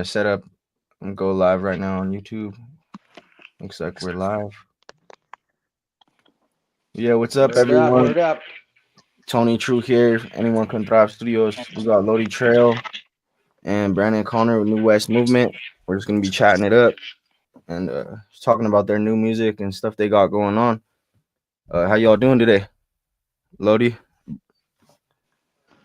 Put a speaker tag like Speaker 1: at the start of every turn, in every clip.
Speaker 1: set up and go live right now on YouTube. Looks like we're live. Yeah, what's up,
Speaker 2: Word up,
Speaker 1: everyone?
Speaker 2: word up.
Speaker 1: Tony True here. Anyone can thrive studios. We got Lowdy Trail and Brandon Connor with New West Movement. We're just gonna be chatting it up and just talking about their new music and stuff they got going on. How y'all doing today, Lodi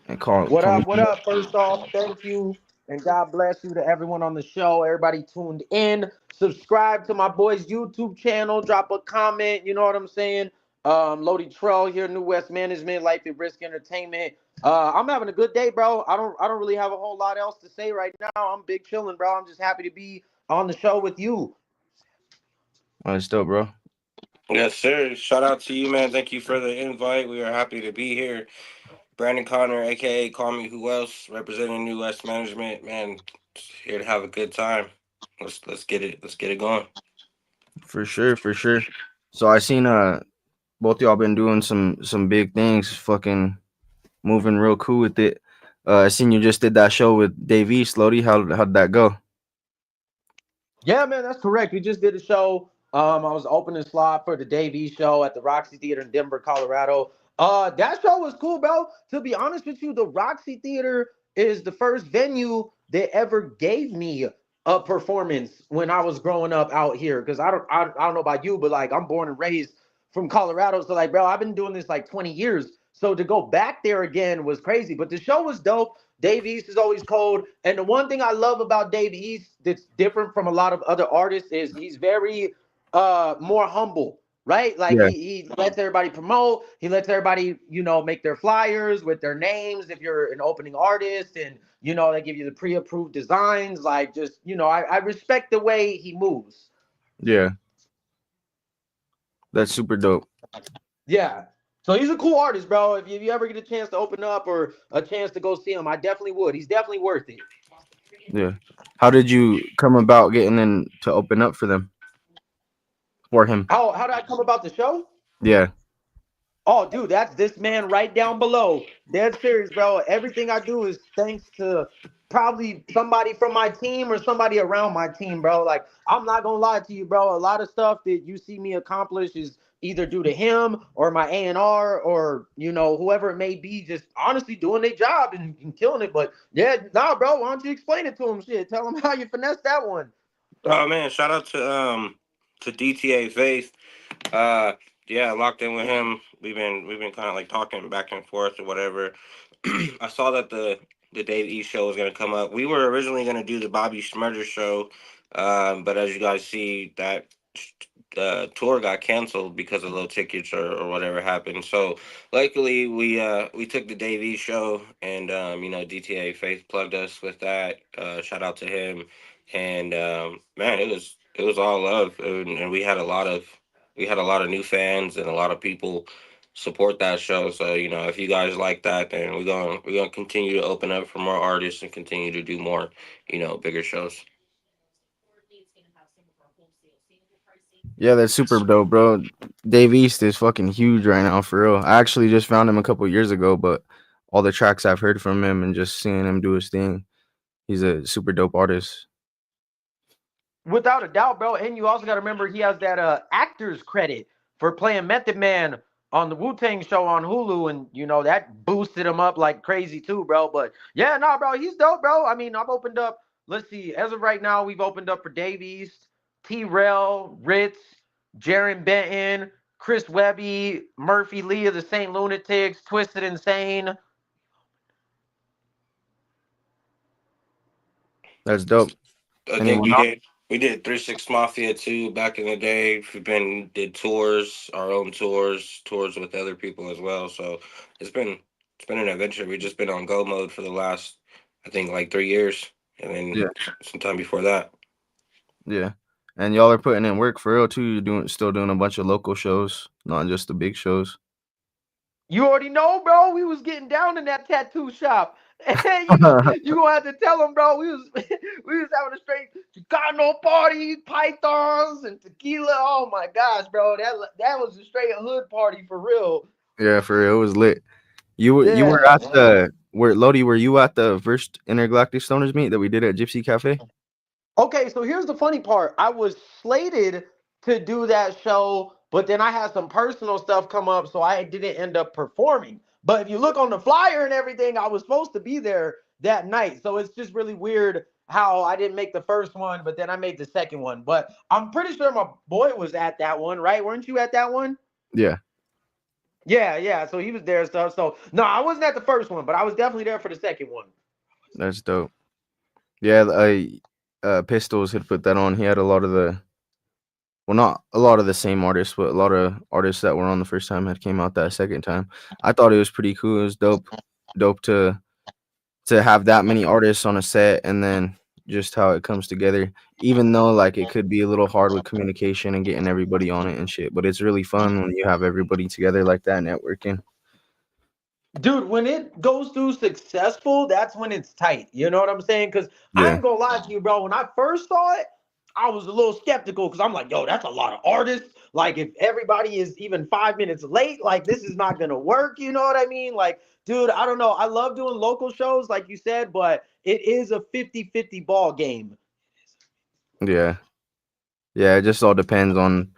Speaker 1: and call
Speaker 2: What
Speaker 1: Tony?
Speaker 2: up, what up? First off, thank you and God bless you to everyone on the show. Everybody tuned in. Subscribe to my boy's YouTube channel. Drop a comment. You know what I'm saying? Lowdy Trail here, New West Management, Life at Risk Entertainment. I'm having a good day, bro. I don't really have a whole lot else to say right now. I'm big chilling, bro. I'm just happy to be on the show with you.
Speaker 1: Oh, that's dope, bro.
Speaker 3: Yes, sir. Shout out to you, man. Thank you for the invite. We are happy to be here. Brandon Connor, aka Call Me Who Else, representing New West Management. Man, here to have a good time. Let's get it. Let's get it going.
Speaker 1: For sure, for sure. So I seen both y'all been doing some big things, fucking moving real cool with it. I seen you just did that show with Dave East, Lodi. How'd that go?
Speaker 2: Yeah, man, that's correct. We just did a show. I was opening slot for the Dave E show at the Roxy Theater in Denver, Colorado. That show was cool, bro. To be honest with you, the Roxy Theater is the first venue that ever gave me a performance when I was growing up out here. Because I don't know about you, but like I'm born and raised from Colorado, so like, bro, I've been doing this like 20 years. So to go back there again was crazy. But the show was dope. Dave East is always cold. And the one thing I love about Dave East that's different from a lot of other artists is he's very more humble, right? Like
Speaker 1: Yeah,
Speaker 2: he lets everybody promote, he lets everybody, make their flyers with their names if you're an opening artist, and they give you the pre-approved designs. Like just, I respect the way he moves.
Speaker 1: yeah, that's super dope.
Speaker 2: Yeah. So he's a cool artist, bro. If you ever get a chance to open up or a chance to go see him, I definitely would. He's definitely worth it.
Speaker 1: Yeah. How did you come about getting in to open up for them for him?
Speaker 2: How did I come about the show?
Speaker 1: Yeah.
Speaker 2: Oh, dude, that's this man right down below. Dead serious, bro. Everything I do is thanks to probably somebody from my team or somebody around my team, bro. Like, I'm not gonna lie to you, bro. A lot of stuff that you see me accomplish is either due to him or my A&R or whoever it may be, just honestly doing their job and killing it. But yeah, nah, bro. Why don't you explain it to him? Shit, tell him how you finesse that one.
Speaker 3: Oh man, shout out to DTA Faith. Uh, yeah, locked in with him. We've been kind of like talking back and forth or whatever. I saw that the Dave E show was gonna come up. We were originally gonna do the Bobby Schmurder show, but as you guys see, that tour got canceled because of low tickets or whatever happened. So luckily we took the Dave E show, and DTA Faith plugged us with that. Shout out to him, and man, it was all love, and we had a lot of new fans and a lot of people support that show. So if you guys like that, then we're gonna continue to open up for more artists and continue to do more, bigger shows.
Speaker 1: Yeah, that's super dope, bro. Dave East is fucking huge right now, for real. I actually just found him a couple years ago, but all the tracks I've heard from him and just seeing him do his thing, he's a super dope artist.
Speaker 2: Without a doubt, bro. And you also got to remember he has that actor's credit for playing Method Man on the Wu-Tang show on Hulu, and that boosted him up like crazy too, bro. But yeah, nah, bro, he's dope, bro. I mean, I've opened up. Let's see. As of right now, we've opened up for Dave East, T-Rel, Ritz, Jaron Benton, Chris Webby, Murphy Lee of the Saint Lunatics, Twisted Insane.
Speaker 1: That's dope.
Speaker 3: I think
Speaker 1: Anyone?
Speaker 3: we did 3 6 Mafia too back in the day. We did tours, our own tours with other people as well. So it's been it's been an adventure. We've just been on go mode for the last, I think, like 3 years, and then
Speaker 1: Yeah,
Speaker 3: sometime before that.
Speaker 1: yeah. And y'all are putting in work for real too. You're still doing a bunch of local shows, not just the big shows.
Speaker 2: You already know, bro. We was getting down in that tattoo shop. And you gonna have to tell them, bro. We was having a straight Chicano party, pythons and tequila. Oh my gosh, bro. That was a straight hood party for real.
Speaker 1: Yeah, for real, it was lit. You were
Speaker 2: Yeah.
Speaker 1: at the where Lodi? Were you at the first Intergalactic Stoners meet that we did at Gypsy Cafe?
Speaker 2: Okay, so here's the funny part. I was slated to do that show, but then I had some personal stuff come up, so I didn't end up performing. But if you look on the flyer and everything, I was supposed to be there that night. So it's just really weird how I didn't make the first one, but then I made the second one. But I'm pretty sure my boy was at that one, right? Weren't you at that one?
Speaker 1: Yeah,
Speaker 2: Yeah, yeah. So he was there and stuff. So no, I wasn't at the first one, but I was definitely there for the second one.
Speaker 1: that's dope. Yeah, I Pistols had put that on. He had a lot of the well, not a lot of the same artists, but a lot of artists that were on the first time had came out that second time. I thought it was pretty cool. It was dope to have that many artists on a set, and then just how it comes together. Even though like it could be a little hard with communication and getting everybody on it and shit, but it's really fun when you have everybody together like that networking.
Speaker 2: Dude, when it goes through successful, that's when it's tight. You know what I'm saying? Because I
Speaker 1: Yeah,
Speaker 2: ain't gonna lie to you, bro. When I first saw it, I was a little skeptical because I'm like, yo, that's a lot of artists. Like, if everybody is even 5 minutes late, like, this is not gonna work. You know what I mean? Like, dude, I don't know. I love doing local shows, like you said, but it is a 50-50 ball game.
Speaker 1: yeah, yeah. It just all depends on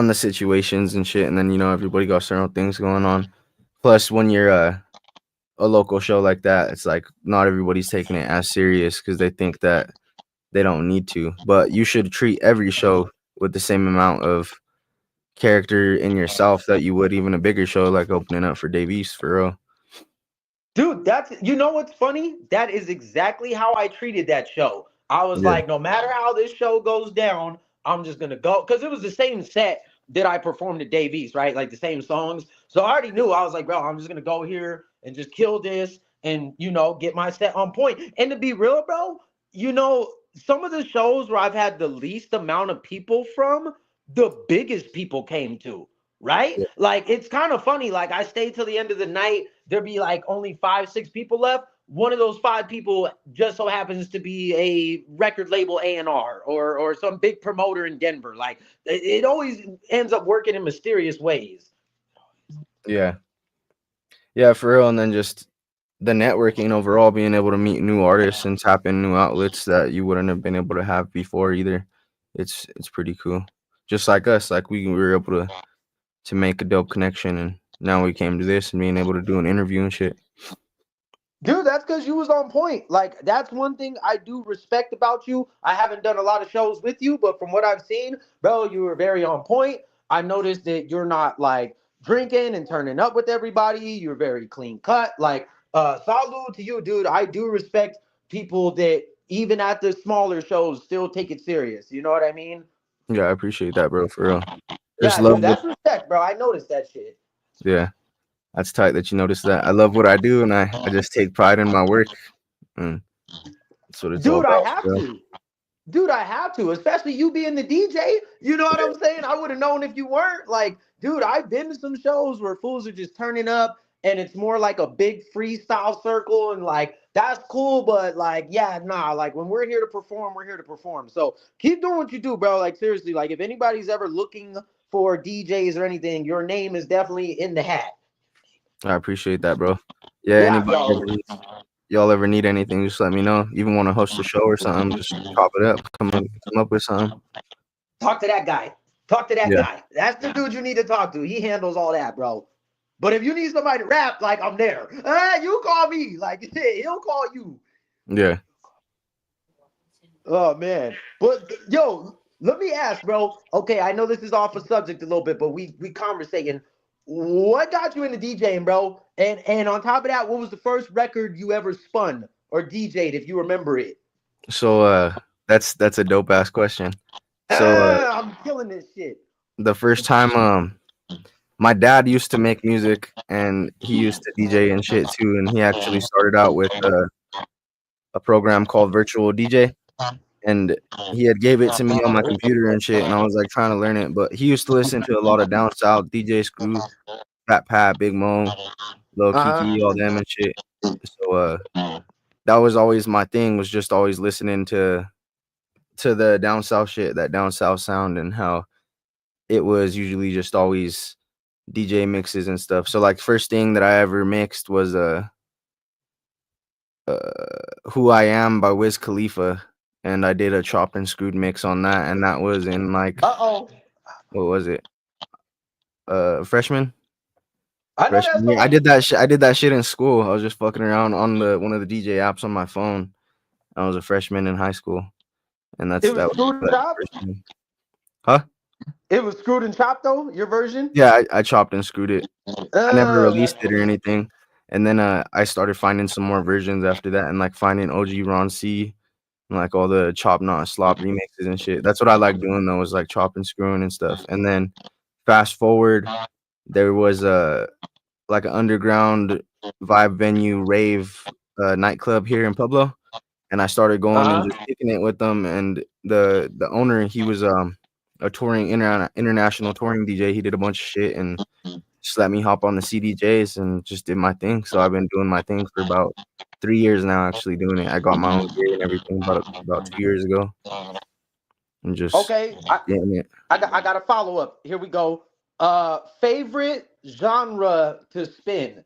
Speaker 1: the situations and shit, and then everybody got certain things going on. Plus, when you're a local show like that, it's like not everybody's taking it as serious because they think that they don't need to. But you should treat every show with the same amount of character in yourself that you would even a bigger show like opening up for Davies for real.
Speaker 2: Dude, that's you know what's funny? That is exactly how I treated that show. I was
Speaker 1: Yeah,
Speaker 2: like, no matter how this show goes down, I'm just gonna go because it was the same set that I performed at Davies, right? Like the same songs. So I already knew I was like, bro, I'm just gonna go here and just kill this and get my set on point. And to be real, bro, some of the shows where I've had the least amount of people from, the biggest people came to, right? Like it's kind of funny. Like I stayed till the end of the night. There'd be like only 5, 6 people left. One of those 5 people just so happens to be a record label A&R or some big promoter in Denver. Like it always ends up working in mysterious ways.
Speaker 1: yeah, yeah, for real. And then just the networking overall, being able to meet new artists and tap in new outlets that you wouldn't have been able to have before either. It's pretty cool. Just like us, like we were able to make a dope connection, and now we came to this and being able to do an interview and shit.
Speaker 2: Dude, that's because you was on point. Like that's one thing I do respect about you. I haven't done a lot of shows with you, but from what I've seen, bro, you were very on point. I noticed that you're not like drinking and turning up with everybody. You're very clean cut. Like, salute to you, dude. I do respect people that even at the smaller shows still take it serious. You know what I mean?
Speaker 1: Yeah, I appreciate that, bro, for real. Just
Speaker 2: Yeah, dude,
Speaker 1: love what
Speaker 2: that's respect, bro. I noticed that shit.
Speaker 1: yeah. That's tight that you noticed that. I love what I do, and I just take pride in my work, and that's what it's all
Speaker 2: Dude, I
Speaker 1: about,
Speaker 2: have
Speaker 1: bro.
Speaker 2: to. Dude, I have to, especially you being the DJ. You know what I'm saying? I would have known if you weren't. Like, dude, I've been to some shows where fools are just turning up and it's more like a big freestyle circle and like that's cool, but like, yeah, nah, like when we're here to perform, we're here to perform. So keep doing what you do, bro. Like seriously, like if anybody's ever looking for DJs or anything, your name is definitely in the hat.
Speaker 1: I appreciate that, bro. Yeah,
Speaker 2: Yeah,
Speaker 1: anybody
Speaker 2: bro.
Speaker 1: y'all ever need anything, just let me know. Even want to host a show or something, just pop it up. Come up with something.
Speaker 2: Talk to that guy. Talk to that
Speaker 1: Yeah,
Speaker 2: guy. That's the dude you need to talk to. He handles all that, bro. But if you need somebody to rap, like I'm there. You call me. Like he'll call you.
Speaker 1: yeah.
Speaker 2: Oh man. But yo, let me ask, bro. Okay, I know this is off a subject a little bit, but we conversating. What got you into DJing, bro? And on top of that, what was the first record you ever spun or DJ'd, if you remember it?
Speaker 1: So that's a dope ass question. So
Speaker 2: I'm killing this shit.
Speaker 1: the first time my dad used to make music and he used to DJ and shit too, and he actually started out with a program called Virtual DJ, and he had gave it to me on my computer and shit, and I was like trying to learn it. But he used to listen to a lot of down south DJ Screw, Fat Pat, Big Mo, Lil Kiki, all
Speaker 2: Uh-huh.
Speaker 1: them and shit. So that was always my thing, was just always listening to the down south shit, that down south sound, and how it was usually just always DJ mixes and stuff. So like first thing that I ever mixed was Who I Am by Wiz Khalifa, and I did a chop and screwed mix on that, and that was in like
Speaker 2: Uh-oh.
Speaker 1: what was it? Freshman
Speaker 2: I know that
Speaker 1: freshman year. I
Speaker 2: song.
Speaker 1: did that shit. I did that shit in school. I was just fucking around on the one of the DJ apps on my phone. I was a freshman in high school, and
Speaker 2: It was
Speaker 1: that was
Speaker 2: screwed and
Speaker 1: that
Speaker 2: chopped.
Speaker 1: first one. Huh?
Speaker 2: It was screwed and chopped though, your version?
Speaker 1: Yeah, I chopped and screwed it. I never
Speaker 2: That's
Speaker 1: released it or
Speaker 2: crazy.
Speaker 1: anything. And then I started finding some more versions after that, and like finding OG Ron C and like all the chop not slop remixes and shit. That's what I like doing though, is like chop and screwing and stuff. And then fast forward, there was a like an underground vibe venue rave nightclub here in Pueblo, and I started going and
Speaker 2: Uh-huh.
Speaker 1: just kicking it with them. And the owner, he was a touring international touring DJ. He did a bunch of shit and just let me hop on the CDJs and just did my thing. So I've been doing my thing for about 3 years now. Actually doing it. I got my own gear and everything about 2 years ago, and just
Speaker 2: Okay.
Speaker 1: getting it.
Speaker 2: I got a follow up. Here we go. Favorite genre to spin?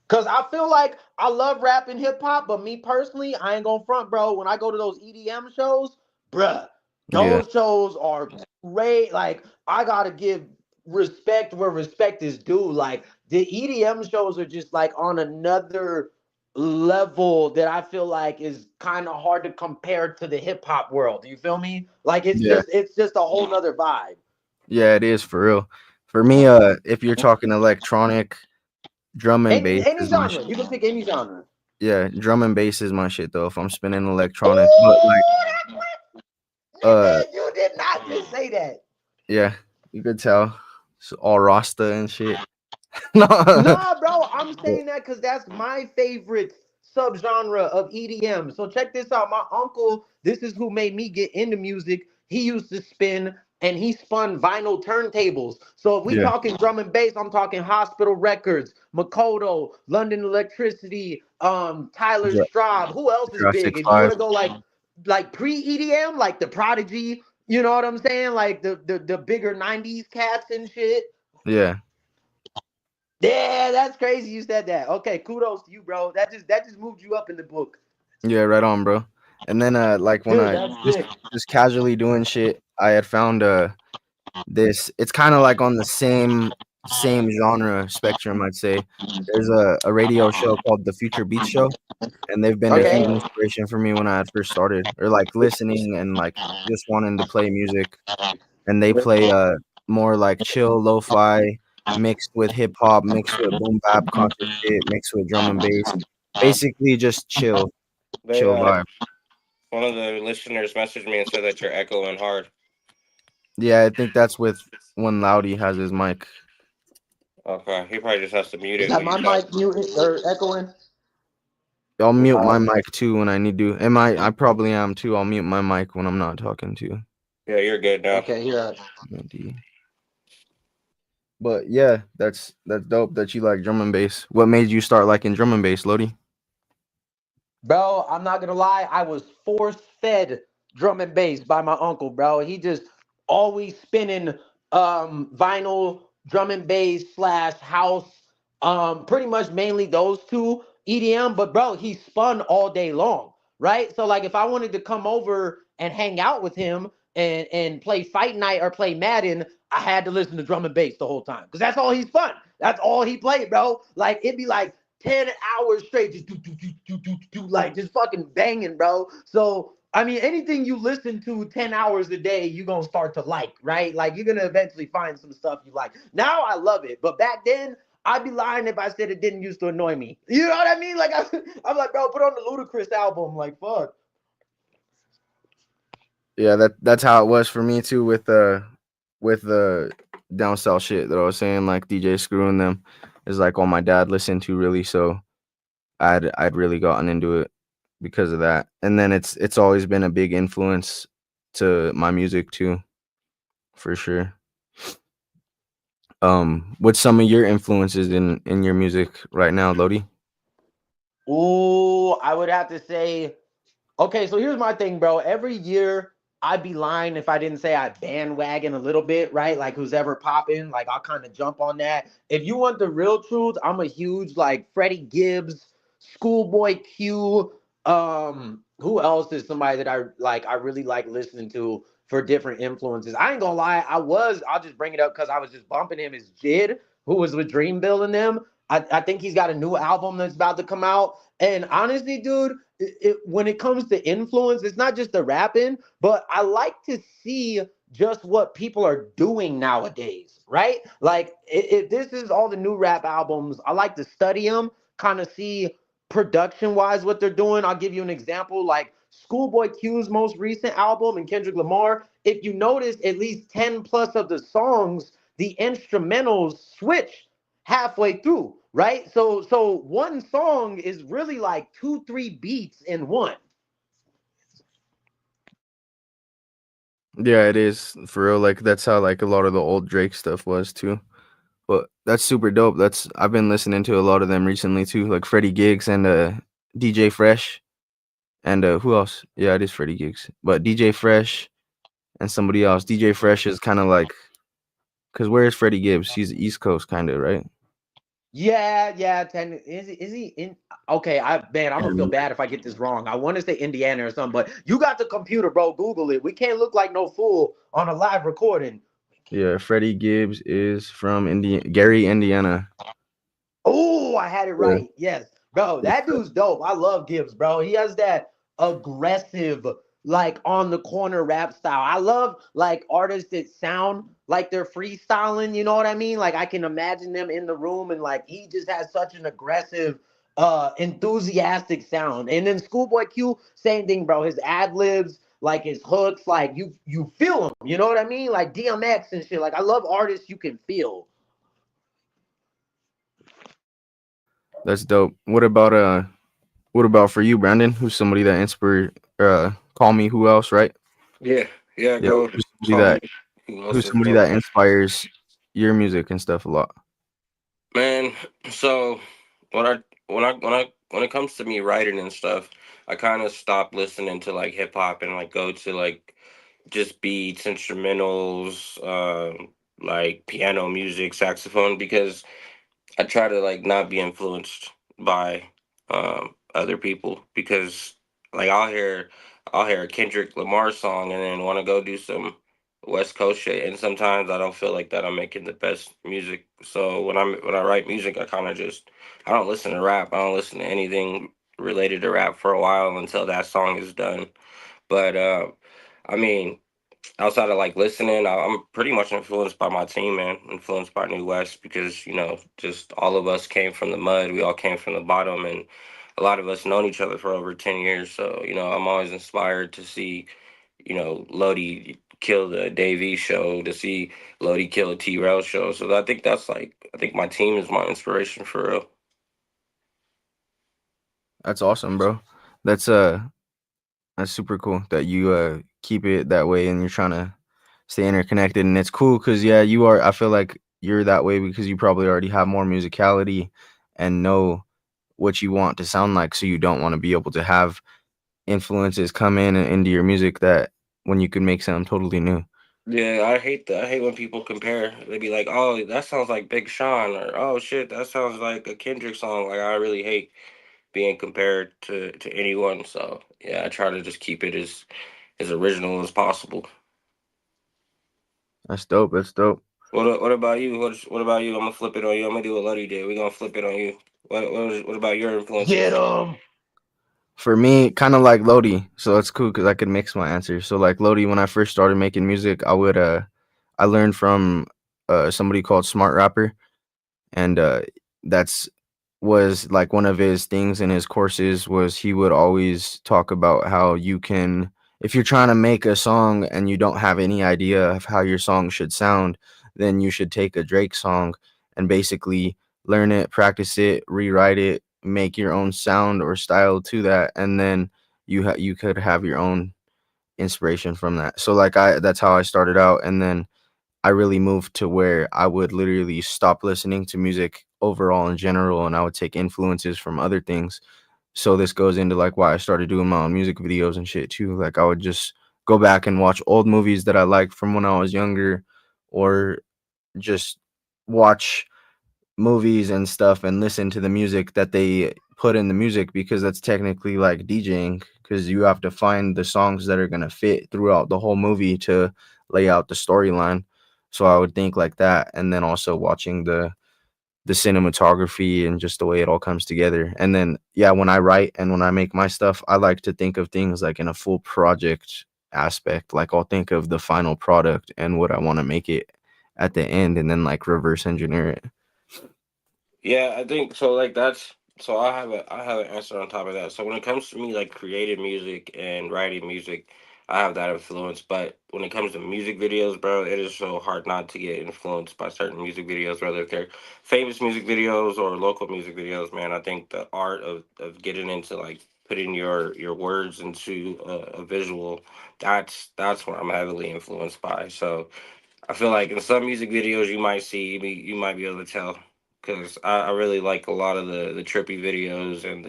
Speaker 2: Cause I feel like I love rap and hip hop, but me personally, I ain't gonna front, bro. When I go to those EDM shows, bruh,
Speaker 1: Yeah,
Speaker 2: those shows are great. Like I gotta give respect where respect is due. Like the EDM shows are just like on another level that I feel like is kind of hard to compare to the hip hop world. Do you feel me? Like
Speaker 1: yeah,
Speaker 2: it's just a whole nother vibe.
Speaker 1: yeah. It is for real. For me, if you're talking electronic, drum and bass
Speaker 2: Any
Speaker 1: is my
Speaker 2: genre,
Speaker 1: shit.
Speaker 2: you can pick any genre.
Speaker 1: Yeah, drum and bass is my shit though. If I'm spinning electronic, but like,
Speaker 2: Ooh,
Speaker 1: uh,
Speaker 2: nigga, you did not just say that.
Speaker 1: yeah, you could tell it's all Rasta and shit. No,
Speaker 2: Nah, bro, I'm saying that because that's my favorite subgenre of EDM. So check this out. My uncle, this is who made me get into music. He used to spin and he spun vinyl turntables. So if we
Speaker 1: yeah,
Speaker 2: talking drum and bass, I'm talking Hospital Records, Makoto, London Electricity, Tyler
Speaker 1: Dra-
Speaker 2: Straub. Who else is
Speaker 1: Jurassic
Speaker 2: big? If you want
Speaker 1: 5.
Speaker 2: to go like pre-EDM, like the Prodigy, you know what I'm saying? Like the bigger 90s cats and shit.
Speaker 1: Yeah,
Speaker 2: Yeah, that's crazy. You said that. Okay, kudos to you, bro. That just moved you up in the book.
Speaker 1: yeah, right on, bro. And then like when
Speaker 2: Dude,
Speaker 1: I
Speaker 2: that's
Speaker 1: just
Speaker 2: sick.
Speaker 1: just casually doing shit, I had found this. It's kind of like on the same genre spectrum, I'd say. There's a radio show called The Future Beats Show, and they've been a huge
Speaker 2: Okay.
Speaker 1: inspiration for me when I had first started, or like listening and like just wanting to play music. And they play more like chill lo-fi mixed with hip hop, mixed with boom bap concert shit, mixed with drum and bass. Basically just
Speaker 3: They
Speaker 1: chill vibe.
Speaker 3: one of the listeners messaged me and said that you're echoing hard.
Speaker 1: Yeah, I think that's with when Lowdy has his mic.
Speaker 3: Okay, he probably just has to mute
Speaker 2: Is
Speaker 3: it
Speaker 2: that
Speaker 3: when you
Speaker 2: my
Speaker 3: talk.
Speaker 2: mic muted or echoing?
Speaker 1: I'll mute my
Speaker 2: Uh,
Speaker 1: mic too when I need to. And I probably am too. I'll mute my mic when I'm not talking to.
Speaker 3: Yeah, you're good now.
Speaker 2: okay, here.
Speaker 1: But yeah, that's dope that you like drum and bass. What made you start liking drum and bass, Lodi?
Speaker 2: Bro, I'm not gonna lie, I was force fed drum and bass by my uncle, bro. He just always spinning vinyl drum and bass slash house, pretty much mainly those two EDM, but bro, he spun all day long, right? So like if I wanted to come over and hang out with him and play Fight Night or play Madden, I had to listen to drum and bass the whole time because that's all he spun. That's all he played, bro. Like it'd be like 10 hours straight, just do, like just fucking banging, bro. So, I mean, anything you listen to 10 hours a day, you're gonna start to like, right? Like, you're gonna eventually find some stuff you like. Now I love it, but back then, I'd be lying if I said it didn't used to annoy me. You know what I mean? Like, I'm like, bro, put on the Ludacris album. Like, fuck.
Speaker 1: Yeah, that's how it was for me too with the down south shit that I was saying, like DJ screwing them is like all my dad listened to really, so I'd really gotten into it because of that. And then it's always been a big influence to my music too, for sure. What's some of your influences in your music right now, Lodi?
Speaker 2: Ooh, I would have to say, okay, so here's my thing, bro. Every year, I'd be lying if I didn't say I bandwagon a little bit, right? Like who's ever popping, like I'll kind of jump on that. If you want the real truth, I'm a huge like Freddie Gibbs, Schoolboy Q, who else is somebody that I like? I really like listening to for different influences. I ain't gonna lie. I'll just bring it up because I was just bumping him. Is Jid, who was with Dreamville and them. I think he's got a new album that's about to come out. And honestly, dude, when it comes to influence, it's not just the rapping, but I like to see just what people are doing nowadays, right? Like, if this is all the new rap albums, I like to study them, kind of see production wise what they're doing. I'll give you an example like Schoolboy Q's most recent album and Kendrick Lamar. If you notice, at least 10 plus of the songs, the instrumentals switch halfway through, right? So one song is really like 2 3 beats in one.
Speaker 1: Yeah, it is for real. Like that's how like a lot of the old Drake stuff was too. But that's super dope. That's I've been listening to a lot of them recently too, like Freddie Gigs and DJ Fresh and who else? Yeah, it is Freddie Gigs. But DJ Fresh and somebody else. DJ Fresh is kind of like because where is Freddie Gibbs? He's East Coast kind of, right?
Speaker 2: Yeah, yeah. Is he in? Okay, I'm
Speaker 1: Can't
Speaker 2: gonna feel
Speaker 1: remember.
Speaker 2: bad if I get this wrong. I want to say Indiana or something, but you got the computer, bro. Google it. We can't look like no fool on a live recording.
Speaker 1: Yeah, Freddie Gibbs is from Gary, Indiana.
Speaker 2: Oh, I had it
Speaker 1: Yeah.
Speaker 2: right. Yes, bro. That dude's dope. I love Gibbs, bro. He has that aggressive, like on the corner rap style. I love like artists that sound like they're freestyling. You know what I mean? Like I can imagine them in the room, and like he just has such an aggressive, enthusiastic sound. And then Schoolboy Q, same thing, bro. His ad libs, like his hooks, like you feel them. You know what I mean? Like DMX and shit. Like I love artists you can feel.
Speaker 1: That's dope. What about for you, Brandon? Who's somebody that inspired Call Me Who Else, right?
Speaker 3: Yeah, yeah,
Speaker 1: Yeah.
Speaker 3: go call me. Who else
Speaker 1: Who's
Speaker 3: is
Speaker 1: somebody
Speaker 3: dope?
Speaker 1: that inspires your music and stuff a lot?
Speaker 3: Man, so when I when it comes to me writing and stuff, I kind of stopped listening to like hip hop and like go to like just beats, instrumentals, like piano music, saxophone, because I try to like not be influenced by other people because like I'll hear a Kendrick Lamar song and then want to go do some West Coast shit, and sometimes I don't feel like that I'm making the best music. So when I write music, I kind of just I don't listen to rap. I don't listen to anything related to rap for a while until that song is done. But I mean, outside of like listening, I'm pretty much influenced by my team, man. Influenced by New West because just all of us came from the mud. We all came from the bottom, and a lot of us known each other for over 10 years. So I'm always inspired to see Lodi kill the Davey show, to see Lodi kill a T-Rail show. So I think my team is my inspiration for real.
Speaker 1: That's awesome, bro. That's that's super cool that you keep it that way and you're trying to stay interconnected and it's cool cuz yeah, you are I feel like you're that way because you probably already have more musicality and know what you want to sound like so you don't want to be able to have influences come in and into your music that when you could make something totally new.
Speaker 3: Yeah, I hate that. I hate when people compare. They be like, "Oh, that sounds like Big Sean," or "Oh shit, that sounds like a Kendrick song." Like I really hate being compared to anyone. So yeah, I try to just keep it as original as possible.
Speaker 1: That's dope. That's dope.
Speaker 3: What about you? What about you? I'm gonna flip it on you. I'm gonna do what Luddy did. We're gonna flip it on you. What about your
Speaker 2: Get
Speaker 3: influences?
Speaker 2: him.
Speaker 1: For me, kind of like Lodi, so it's cool because I could mix my answers. So like Lodi, when I first started making music, I learned from somebody called Smart Rapper, and that's was like one of his things in his courses was he would always talk about how you can if you're trying to make a song and you don't have any idea of how your song should sound, then you should take a Drake song and basically learn it, practice it, rewrite it, make your own sound or style to that, and then you could have your own inspiration from that. So like I that's how I started out, and then I really moved to where I would literally stop listening to music overall in general and I would take influences from other things. So this goes into like why I started doing my own music videos and shit too. Like I would just go back and watch old movies that I liked from when I was younger or just watch movies and stuff and listen to the music that they put in the music because that's technically like DJing because you have to find the songs that are gonna fit throughout the whole movie to lay out the storyline. So I would think like that, and then also watching the cinematography and just the way it all comes together. And then yeah, when I write and when I make my stuff, I like to think of things like in a full project aspect. Like I'll think of the final product and what I want to make it at the end, and then like reverse engineer it.
Speaker 3: Yeah, I think so. Like that's so. I have an answer on top of that. So when it comes to me, like creating music and writing music, I have that influence. But when it comes to music videos, bro, it is so hard not to get influenced by certain music videos, whether if they're famous music videos or local music videos. Man, I think the art of getting into like putting your words into a visual, that's what I'm heavily influenced by. So I feel like in some music videos you might be able to tell because I really like a lot of the trippy videos and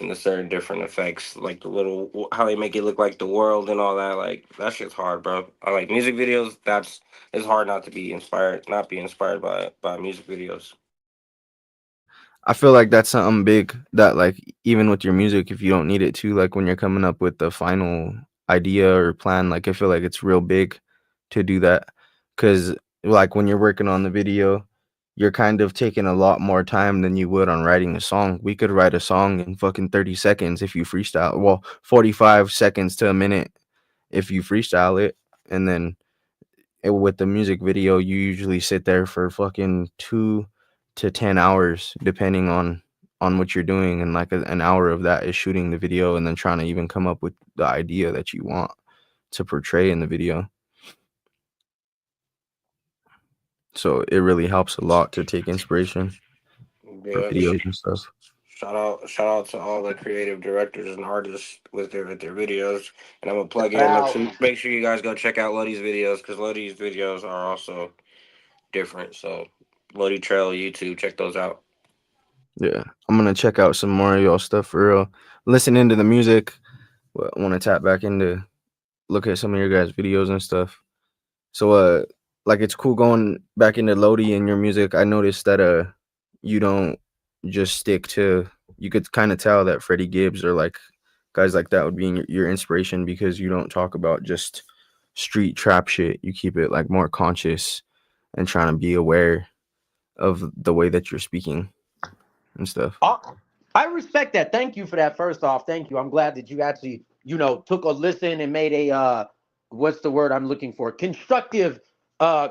Speaker 3: the certain different effects like the little how they make it look like the world and all that like that shit's hard, bro. I like music videos. That's it's hard not to be inspired, not be inspired by music videos.
Speaker 1: I feel like that's something big that like even with your music, if you don't need it to, like when you're coming up with the final idea or plan, like I feel like it's real big to do that. Cause like when you're working on the video, you're kind of taking a lot more time than you would on writing a song. We could write a song in fucking 30 seconds if you freestyle. Well, 45 seconds to a minute if you freestyle it. And then with the music video, you usually sit there for fucking 2 to 10 hours, depending on what you're doing, and like an hour of that is shooting the video and then trying to even come up with the idea that you want to portray in the video. So it really helps a lot to take inspiration for
Speaker 3: Yeah.
Speaker 1: videos and stuff.
Speaker 3: Shout out to all the creative directors and artists with their videos. And I'm gonna plug
Speaker 2: Shout
Speaker 3: in.
Speaker 2: out.
Speaker 3: Make sure you guys go check out Lowdy's videos because Lowdy's videos are also different. So Lowdy Trail YouTube, check those out.
Speaker 1: Yeah, I'm gonna check out some more of y'all stuff for real. Listen into the music. Want to tap back into look at some of your guys' videos and stuff. So like it's cool going back into Lodi and your music. I noticed that you don't just stick to, you could kind of tell that Freddie Gibbs or like guys like that would be in your inspiration, because you don't talk about just street trap shit. You keep it like more conscious and trying to be aware of the way that you're speaking and stuff.
Speaker 2: Uh, I respect that. Thank you for that. First off, thank you. I'm glad that you actually, took a listen and made a what's the word I'm looking for? Constructive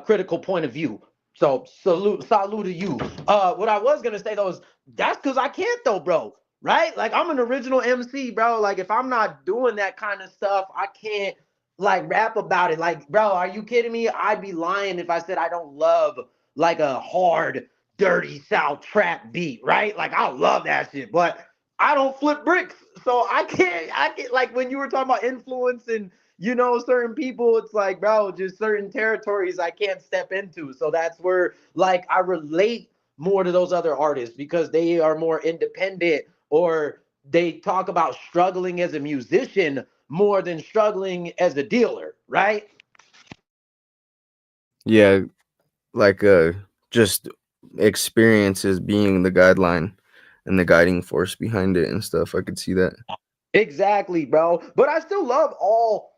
Speaker 2: critical point of view. So salute to you. What I was gonna say though is that's because I can't though, bro. Right? Like I'm an original MC, bro. Like if I'm not doing that kind of stuff, I can't like rap about it. Like, bro, are you kidding me? I'd be lying if I said I don't love like a hard dirty South trap beat, right? Like I love that shit, but I don't flip bricks, so I can't like when you were talking about influence and certain people, it's like bro, just certain territories I can't step into. So that's where like I relate more to those other artists because they are more independent or they talk about struggling as a musician more than struggling as a dealer, right?
Speaker 1: Yeah, like just experiences being the guideline and the guiding force behind it and stuff. I could see that.
Speaker 2: Exactly, bro. But I still love all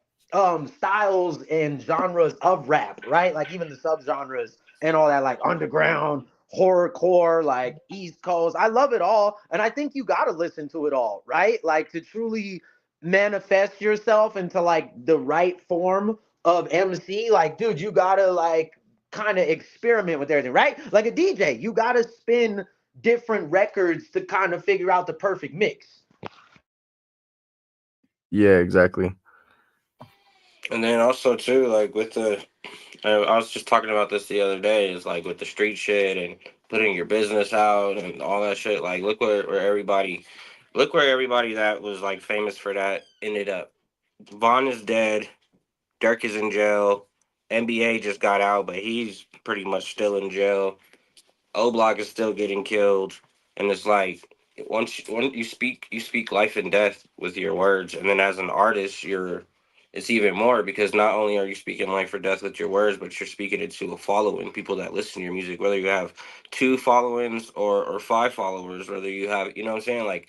Speaker 2: styles and genres of rap, right? Like even the subgenres and all that, like underground, horrorcore, like East Coast. I love it all. And I think you gotta listen to it all, right? Like to truly manifest yourself into like the right form of MC. Like, dude, you gotta like kind of experiment with everything, right? Like a DJ, you gotta spin different records to kind of figure out the perfect mix.
Speaker 1: Yeah, exactly.
Speaker 3: And then also too, like with the, I was just talking about this the other day. Is like with the street shit and putting your business out and all that shit. Like look where everybody that was like famous for that ended up. Vaughn is dead. Dirk is in jail. NBA just got out, but he's pretty much still in jail. O Block is still getting killed, and it's like once you speak life and death with your words, and then as an artist, it's even more because not only are you speaking life or death with your words, but you're speaking it to a following, people that listen to your music, whether you have two followings or five followers, whether you have, you know what I'm saying, like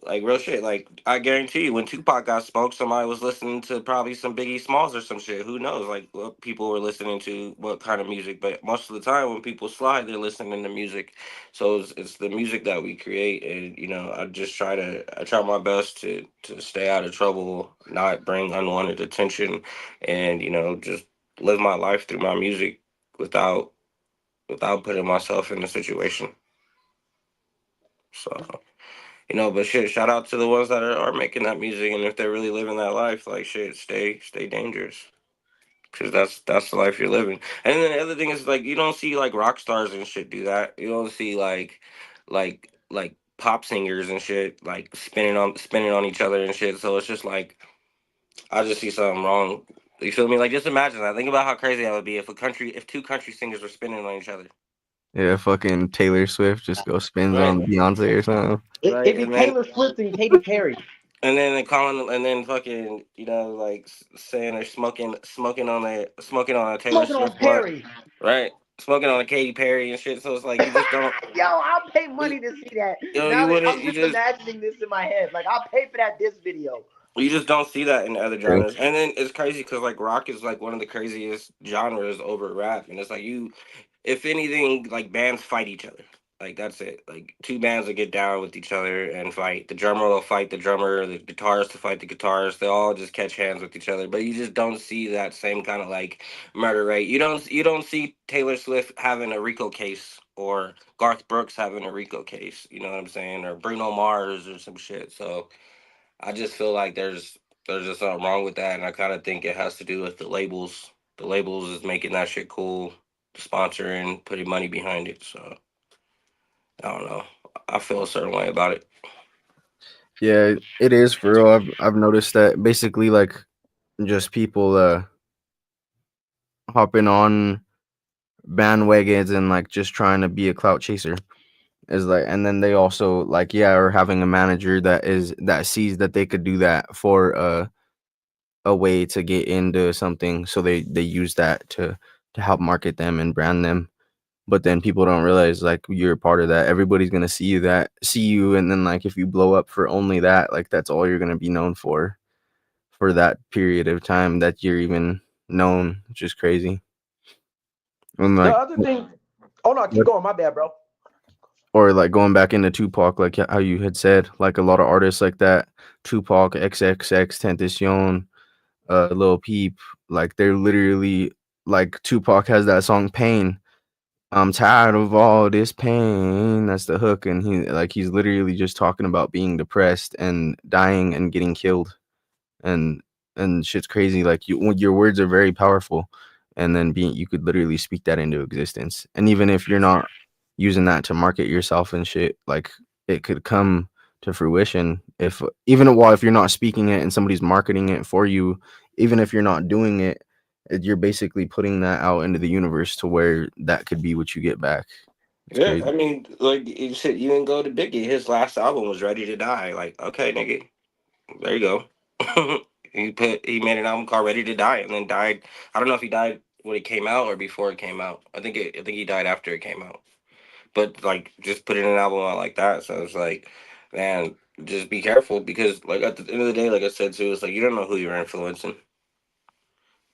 Speaker 3: Like real shit. Like I guarantee you, when Tupac got smoked, somebody was listening to probably some Biggie Smalls or some shit. Who knows? Like what people were listening to, what kind of music. But most of the time, when people slide, they're listening to music. So it's the music that we create, and I try my best to stay out of trouble, not bring unwanted attention, and just live my life through my music without putting myself in a situation. So. But shit, shout out to the ones that are making that music, and if they're really living that life, like shit, stay dangerous, because that's the life you're living. And then the other thing is like you don't see like rock stars and shit do that. You don't see like pop singers and shit like spinning on each other and shit. So it's just like I just see something wrong. You feel me? Like just imagine that. Think about how crazy that would be if two country singers were spinning on each other.
Speaker 1: Yeah, fucking Taylor Swift just go spins
Speaker 3: Right,
Speaker 1: on Beyonce or something.
Speaker 2: It'd
Speaker 3: right,
Speaker 2: be
Speaker 3: and then
Speaker 2: Taylor Swift and Katy Perry
Speaker 3: And then they calling, and then fucking, like saying they're smoking on a Taylor
Speaker 2: smoking on
Speaker 3: Swift blunt,
Speaker 2: Perry.
Speaker 3: right? Smoking on a Katy Perry and shit. So it's like you just don't,
Speaker 2: Yo, I'll pay
Speaker 3: you,
Speaker 2: money to see that.
Speaker 3: you
Speaker 2: Now that
Speaker 3: wouldn't,
Speaker 2: I'm just imagining this in my head, like I'll pay for that this video.
Speaker 3: you just don't see that in other
Speaker 1: True.
Speaker 3: genres. And then it's crazy because like rock is like one of the craziest genres over rap, and it's like if anything, like bands fight each other. Like that's it. Like two bands will get down with each other and fight. The drummer will fight the drummer. The guitarist will fight the guitarist. They all just catch hands with each other. But you just don't see that same kind of like murder rate. You don't see Taylor Swift having a Rico case or Garth Brooks having a Rico case. You know what I'm saying? Or Bruno Mars or some shit. So I just feel like there's just something wrong with that, and I kind of think it has to do with the labels. The labels is making that shit cool, sponsoring, putting money behind it. So I don't know. I feel a certain way about it.
Speaker 1: Yeah, it is for real. I've noticed that basically like just people hopping on bandwagons and like just trying to be a clout chaser is like, and then they also like yeah are having a manager that sees that they could do that for a way to get into something, so they use that to help market them and brand them. But then people don't realize like you're a part of that. Everybody's gonna see you, and then like if you blow up for only that, like that's all you're gonna be known for that period of time that you're even known, which is crazy. And
Speaker 2: The
Speaker 1: like
Speaker 2: other thing, oh no, keep
Speaker 1: what,
Speaker 2: going. My bad, bro.
Speaker 1: or like going back into Tupac, like how you had said, like a lot of artists like that, Tupac, XXX, Tentacion, Lil Peep, like they're literally like Tupac has that song Pain. I'm tired of all this pain. That's the hook, and he's literally just talking about being depressed and dying and getting killed, and shit's crazy. Like your words are very powerful, and then being you could literally speak that into existence. And even if you're not using that to market yourself and shit, like it could come to fruition if even while if you're not speaking it and somebody's marketing it for you, even if you're not doing it, you're basically putting that out into the universe to where that could be what you get back. It's
Speaker 3: Yeah, I
Speaker 1: crazy.
Speaker 3: mean, like you said, you didn't go to Biggie. His last album was Ready to Die. Like, okay, nigga, there you go. He made an album called Ready to Die, and then died. I don't know if he died when it came out or before it came out. I think he died after it came out. But like just putting an album out like that, so it's like, man, just be careful because like at the end of the day, like I said too, it's like you don't know who you're influencing.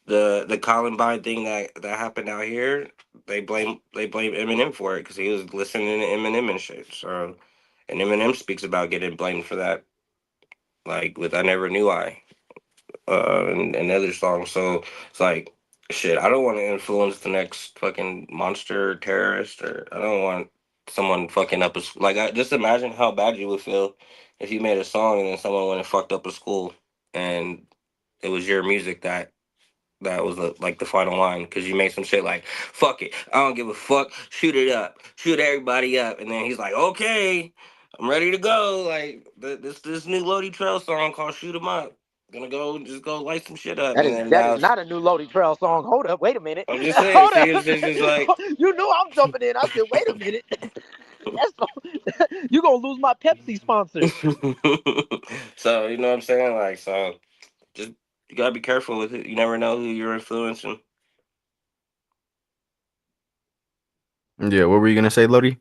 Speaker 3: The Columbine thing that happened out here, they blame Eminem for it because he was listening to Eminem and shit. So, and Eminem speaks about getting blamed for that, like with "I Never Knew I." And other songs. So it's like, shit, I don't want to influence the next fucking monster terrorist, or I don't want someone fucking up like. Just imagine how bad you would feel if you made a song and then someone went and fucked up a school, and it was your music that was like the final line because you made some shit like "fuck it, I don't give a fuck, shoot it up, shoot everybody up," and then he's like, "Okay, I'm ready to go." Like this new Lowdy Trail song called "Shoot 'Em Up." Gonna go just go light some shit up,
Speaker 2: That
Speaker 3: and
Speaker 2: is
Speaker 3: then
Speaker 2: that
Speaker 3: now
Speaker 2: is not a new Lowdy Trail song. Hold up, wait a minute.
Speaker 3: I'm just saying,
Speaker 2: Hold
Speaker 3: see,
Speaker 2: up.
Speaker 3: it's just like.
Speaker 2: You knew I'm jumping in. I said, wait a minute. That's you gonna lose my Pepsi sponsor.
Speaker 3: So you know what I'm saying, like so, just you gotta be careful with it. You never know who you're influencing.
Speaker 1: Yeah, what were you gonna say, Lodi?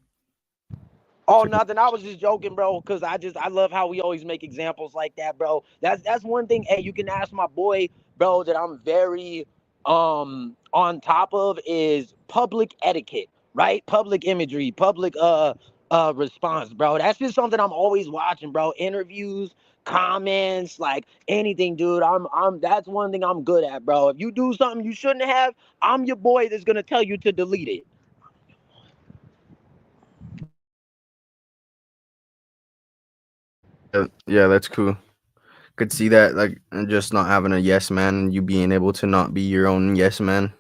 Speaker 2: Oh, nothing. I was just joking, bro. Cause I love how we always make examples like that, bro. That's one thing. Hey, you can ask my boy, bro, that I'm very on top of is public etiquette, right? Public imagery, public response, bro. That's just something I'm always watching, bro. Interviews, comments, like anything, dude. I'm that's one thing I'm good at, bro. If you do something you shouldn't have, I'm your boy that's gonna tell you to delete it.
Speaker 1: Yeah, that's cool. Could see that, like, and just not having a yes man and you being able to not be your own yes man.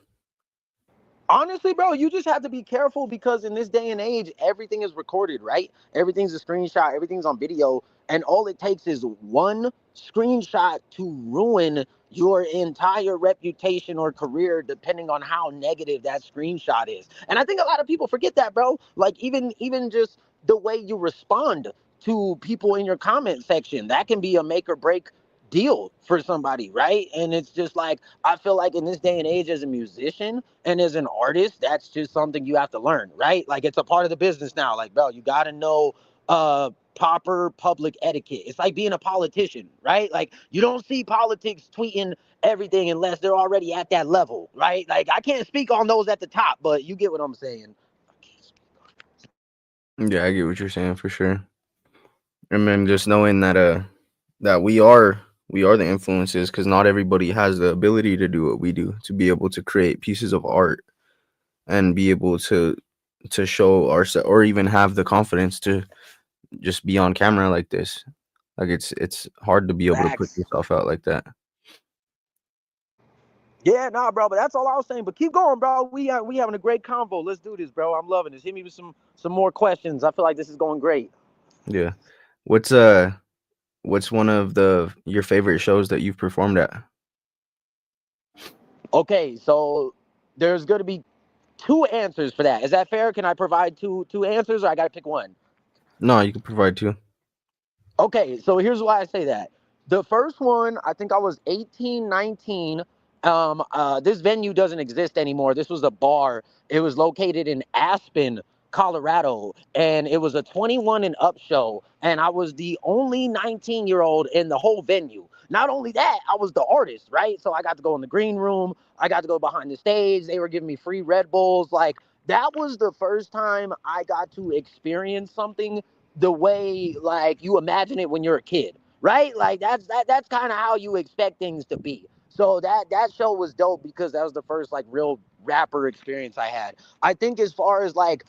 Speaker 2: Honestly, bro, you just have to be careful because in this day and age, everything is recorded, right? Everything's a screenshot, everything's on video, and all it takes is one screenshot to ruin your entire reputation or career, depending on how negative that screenshot is. And I think a lot of people forget that, bro. Like even just the way you respond to people in your comment section, that can be a make or break deal for somebody, right? And it's just like I feel like in this day and age, as a musician and as an artist, that's just something you have to learn, right? Like it's a part of the business now. Like, bro, you got to know proper public etiquette. It's like being a politician, right? Like you don't see politics tweeting everything unless they're already at that level, right? Like I can't speak on those at the top, but you get what I'm saying.
Speaker 1: Yeah, I get what you're saying for sure. And then just knowing that we are the influences, because not everybody has the ability to do what we do, to be able to create pieces of art and be able to show ourselves, or even have the confidence to just be on camera like this. Like it's hard to be able to put
Speaker 2: Facts.
Speaker 1: yourself out like that.
Speaker 2: Yeah, nah, bro, but that's all I was saying. But keep going, bro. We having a great convo. Let's do this, bro. I'm loving this. Hit me with some more questions. I feel like this is going great.
Speaker 1: Yeah. What's one of the your favorite shows that you've performed at?
Speaker 2: Okay, so there's going to be two answers for that. Is that fair? Can I provide two answers, or I got to pick one?
Speaker 1: No, you can provide two.
Speaker 2: Okay, so here's why I say that. The first one, I think I was 18, 19. This venue doesn't exist anymore. This was a bar. It was located in Aspen, Colorado, and it was a 21 and up show. And I was the only 19-year-old in the whole venue. Not only that, I was the artist, right? So I got to go in the green room. I got to go behind the stage. They were giving me free Red Bulls. Like, that was the first time I got to experience something the way like you imagine it when you're a kid, right? Like that's kind of how you expect things to be. So that show was dope because that was the first like real rapper experience I had. I think as far as like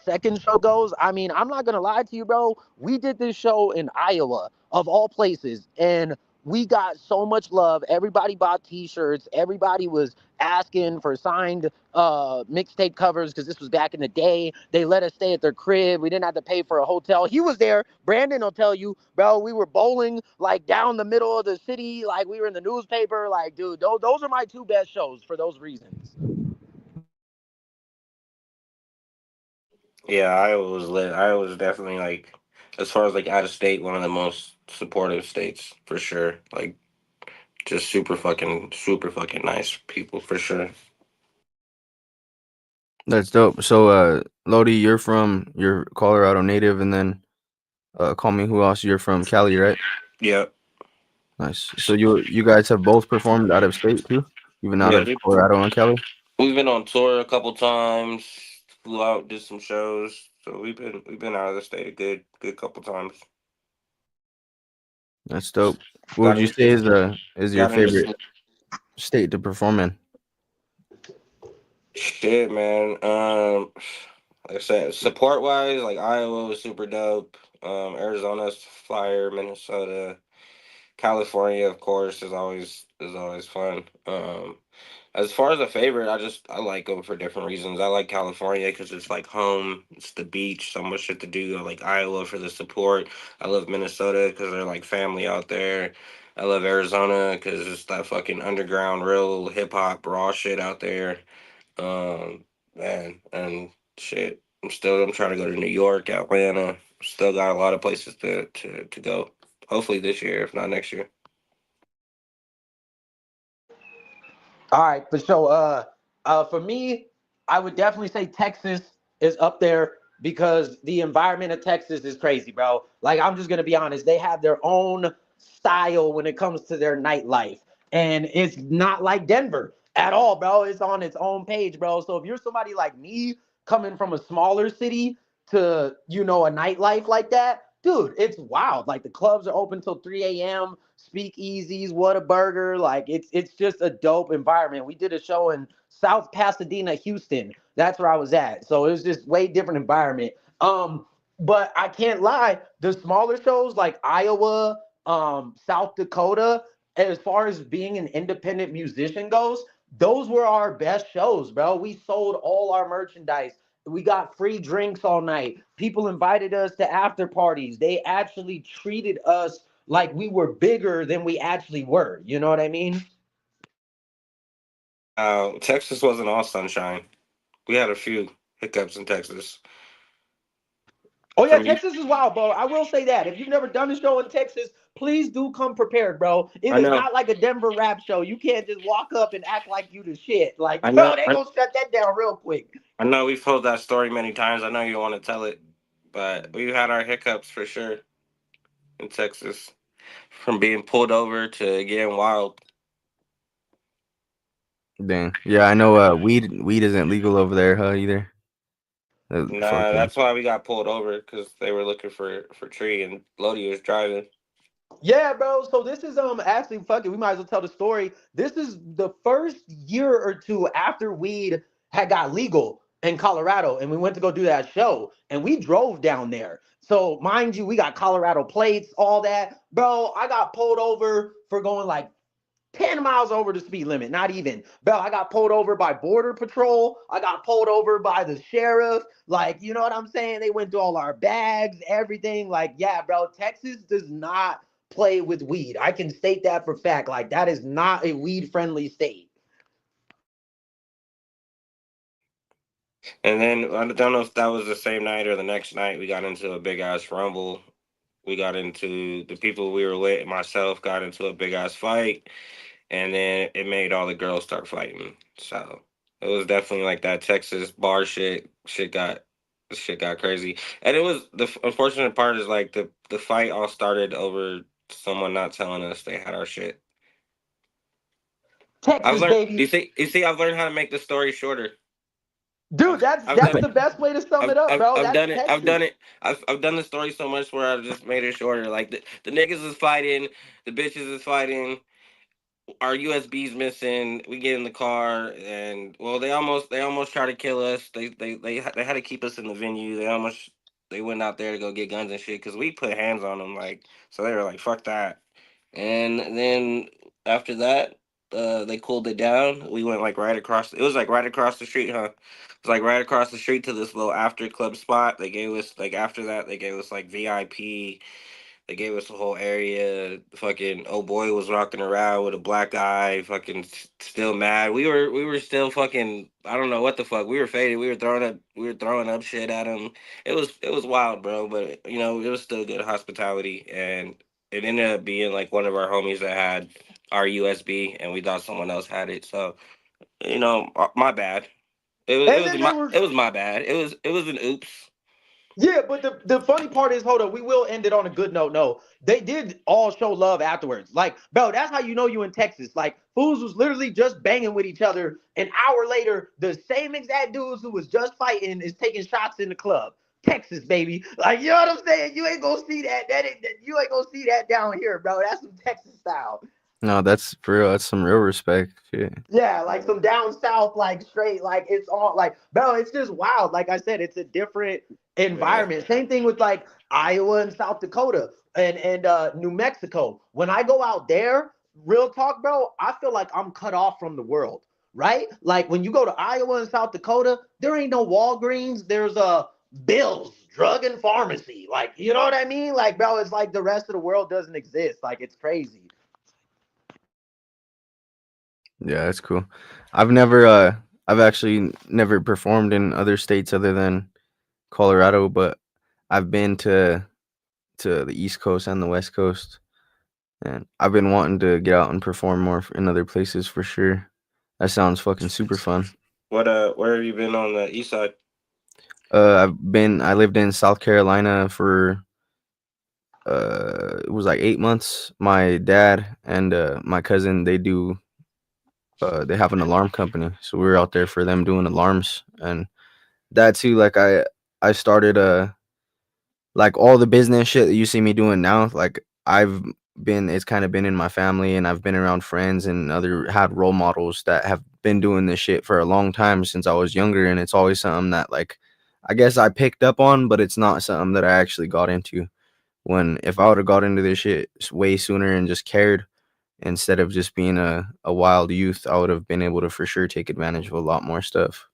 Speaker 2: second show goes, I mean, I'm not gonna lie to you, bro. We did this show in Iowa, of all places, and we got so much love. Everybody bought T-shirts. Everybody was asking for signed mixtape covers because this was back in the day. They let us stay at their crib. We didn't have to pay for a hotel. He was there. Brandon will tell you, bro. We were bowling like down the middle of the city, like we were in the newspaper. Like, dude, those are my two best shows for those reasons.
Speaker 3: Yeah, Iowa was lit. Iowa was definitely like, as far as like out of state, one of the most supportive states for sure. Like, just super fucking nice people for sure.
Speaker 1: That's dope. So, Lodi, you're Colorado native, and then call me who else? You're from Cali, right?
Speaker 3: Yeah,
Speaker 1: Nice. So you guys have both performed out of state too, even out
Speaker 3: yeah.
Speaker 1: of Colorado and Cali.
Speaker 3: We've been on tour a couple times. Flew out, did some shows. So we've been out of the state a good couple times.
Speaker 1: That's dope. What would
Speaker 3: Got
Speaker 1: you
Speaker 3: into
Speaker 1: say is your
Speaker 3: got into
Speaker 1: favorite
Speaker 3: some
Speaker 1: state to perform in?
Speaker 3: shit, man. Like I said, support wise, like Iowa was super dope. Arizona's fire. Minnesota, California, of course, is always fun. As far as a favorite, I like them for different reasons. I like California because it's like home. It's the beach, so much shit to do. I like Iowa for the support. I love Minnesota because they're like family out there. I love Arizona because it's that fucking underground, real hip hop raw shit out there. Man, and shit. I'm trying to go to New York, Atlanta. Still got a lot of places to go. Hopefully this year, if not next year.
Speaker 2: All right, for sure. For me, I would definitely say Texas is up there. because the environment of Texas is crazy, bro. Like, I'm just gonna be honest, they have their own style when it comes to their nightlife, and it's not like Denver at all, bro. It's on its own page, bro. So if you're somebody like me coming from a smaller city to, a nightlife like that, dude, it's wild. Like, the clubs are open till 3 a.m. Speakeasies, what a burger. Like, it's just a dope environment. We did a show in South Pasadena, Houston. That's where I was at. So it was just way different environment. But I can't lie, the smaller shows like Iowa, South Dakota, as far as being an independent musician goes, those were our best shows, bro. We sold all our merchandise. We got free drinks all night. People invited us to after parties. They actually treated us like we were bigger than we actually were. You know what I mean?
Speaker 3: Texas wasn't all sunshine. We had a few hiccups in Texas.
Speaker 2: Oh yeah,
Speaker 3: From you,
Speaker 2: Texas is wild, bro. I will say that. If you've never done a show in Texas, please do come prepared, bro. It
Speaker 3: I
Speaker 2: is
Speaker 3: know,
Speaker 2: not like a Denver rap show. You can't just walk up and act like you the shit. Like,
Speaker 3: I
Speaker 2: bro,
Speaker 3: know,
Speaker 2: they gonna shut that down real quick.
Speaker 3: I know. We've told that story many times. I know you want to tell it, but we've had our hiccups for sure in Texas. From being pulled over to getting wild.
Speaker 1: Dang. Yeah, I know. Weed isn't legal over there, huh? Either.
Speaker 3: Nah,
Speaker 1: Fucking.
Speaker 3: that's why we got pulled over because they were looking for tree and Lodi was driving.
Speaker 2: Yeah, bro. So this is actually fuck it. We might as well tell the story. This is the first year or two after weed had got legal in Colorado, and we went to go do that show, and we drove down there. So mind you, we got Colorado plates, all that, bro. I got pulled over for going like 10 miles over the speed limit, not even. Bro, I got pulled over by Border Patrol. I got pulled over by the sheriff. Like, you know what I'm saying? They went through all our bags, everything. Like, yeah, bro, Texas does not play with weed. I can state that for fact. Like, that is not a weed friendly state.
Speaker 3: And then I don't know if that was the same night or the next night. We got into a big ass rumble. We got into the people we were with. Myself got into a big ass fight, and then it made all the girls start fighting. So it was definitely like that Texas bar shit. Shit got crazy, and it was the unfortunate part is like the fight all started over someone not telling us they had our shit. I've
Speaker 2: Texas,
Speaker 3: learned.
Speaker 2: baby.
Speaker 3: I've learned how to make the story shorter.
Speaker 2: Dude,
Speaker 3: I've
Speaker 2: that's
Speaker 3: I've
Speaker 2: that's
Speaker 3: done it.
Speaker 2: the best way to sum it up, bro.
Speaker 3: I've
Speaker 2: That's
Speaker 3: done it. I've
Speaker 2: Texas.
Speaker 3: done it. I've done the story so much where I've just made it shorter. Like the niggas is fighting, the bitches is fighting, our USB's missing. We get in the car and well, they almost try to kill us. They had to keep us in the venue. They went out there to go get guns and shit because we put hands on them. Like so they were like fuck that. And then after that, they cooled it down. We went like right across. It was like right across the street, huh? It was like right across the street to this little after club spot. They gave us like after that they gave us like VIP. They gave us the whole area. Fucking oh boy was rocking around with a black eye. Fucking still mad. We were still fucking. I don't know what the fuck. We were faded. We were throwing up shit at him. It was wild, bro. But it was still good hospitality, and it ended up being like one of our homies that had our USB, and we thought someone else had it. So my bad. It was it
Speaker 2: And
Speaker 3: was
Speaker 2: then they
Speaker 3: my
Speaker 2: were
Speaker 3: it was my bad. It was an oops.
Speaker 2: Yeah, but the funny part is, hold up, we will end it on a good note. No, they did all show love afterwards. Like, bro, that's how you know you in Texas. Like, fools was literally just banging with each other. An hour later, the same exact dudes who was just fighting is taking shots in the club. Texas, baby. Like, you know what I'm saying? You ain't gonna see that. You ain't gonna see that down here, bro. That's some Texas style.
Speaker 1: No, that's for real. That's some real respect. Shit.
Speaker 2: Yeah, like some down south, like straight, like it's all like, bro, it's just wild. Like I said, it's a different
Speaker 3: Yeah.
Speaker 2: environment. Same thing with like Iowa and South Dakota and New Mexico. When I go out there, real talk, bro, I feel like I'm cut off from the world, right? Like when you go to Iowa and South Dakota, there ain't no Walgreens. There's a Bill's drug and pharmacy. Like, you know what I mean? Like, bro, it's like the rest of the world doesn't exist. Like, it's crazy.
Speaker 1: Yeah, that's cool. I've actually never performed in other states other than Colorado, but I've been to the East Coast and the West Coast, and I've been wanting to get out and perform more in other places for sure. That sounds fucking super fun.
Speaker 3: What where have you been on the east side?
Speaker 1: I lived in South Carolina for it was like 8 months. My dad and my cousin, they have an alarm company, so we were out there for them doing alarms. And that too, like I started like all the business shit that you see me doing now, like it's kind of been in my family, and I've been around friends and other had role models that have been doing this shit for a long time since I was younger, and it's always something that, like, I guess I picked up on, but it's not something that I actually got into. When if I would have got into this shit way sooner and just cared instead of just being a wild youth, I would have been able to for sure take advantage of a lot more stuff.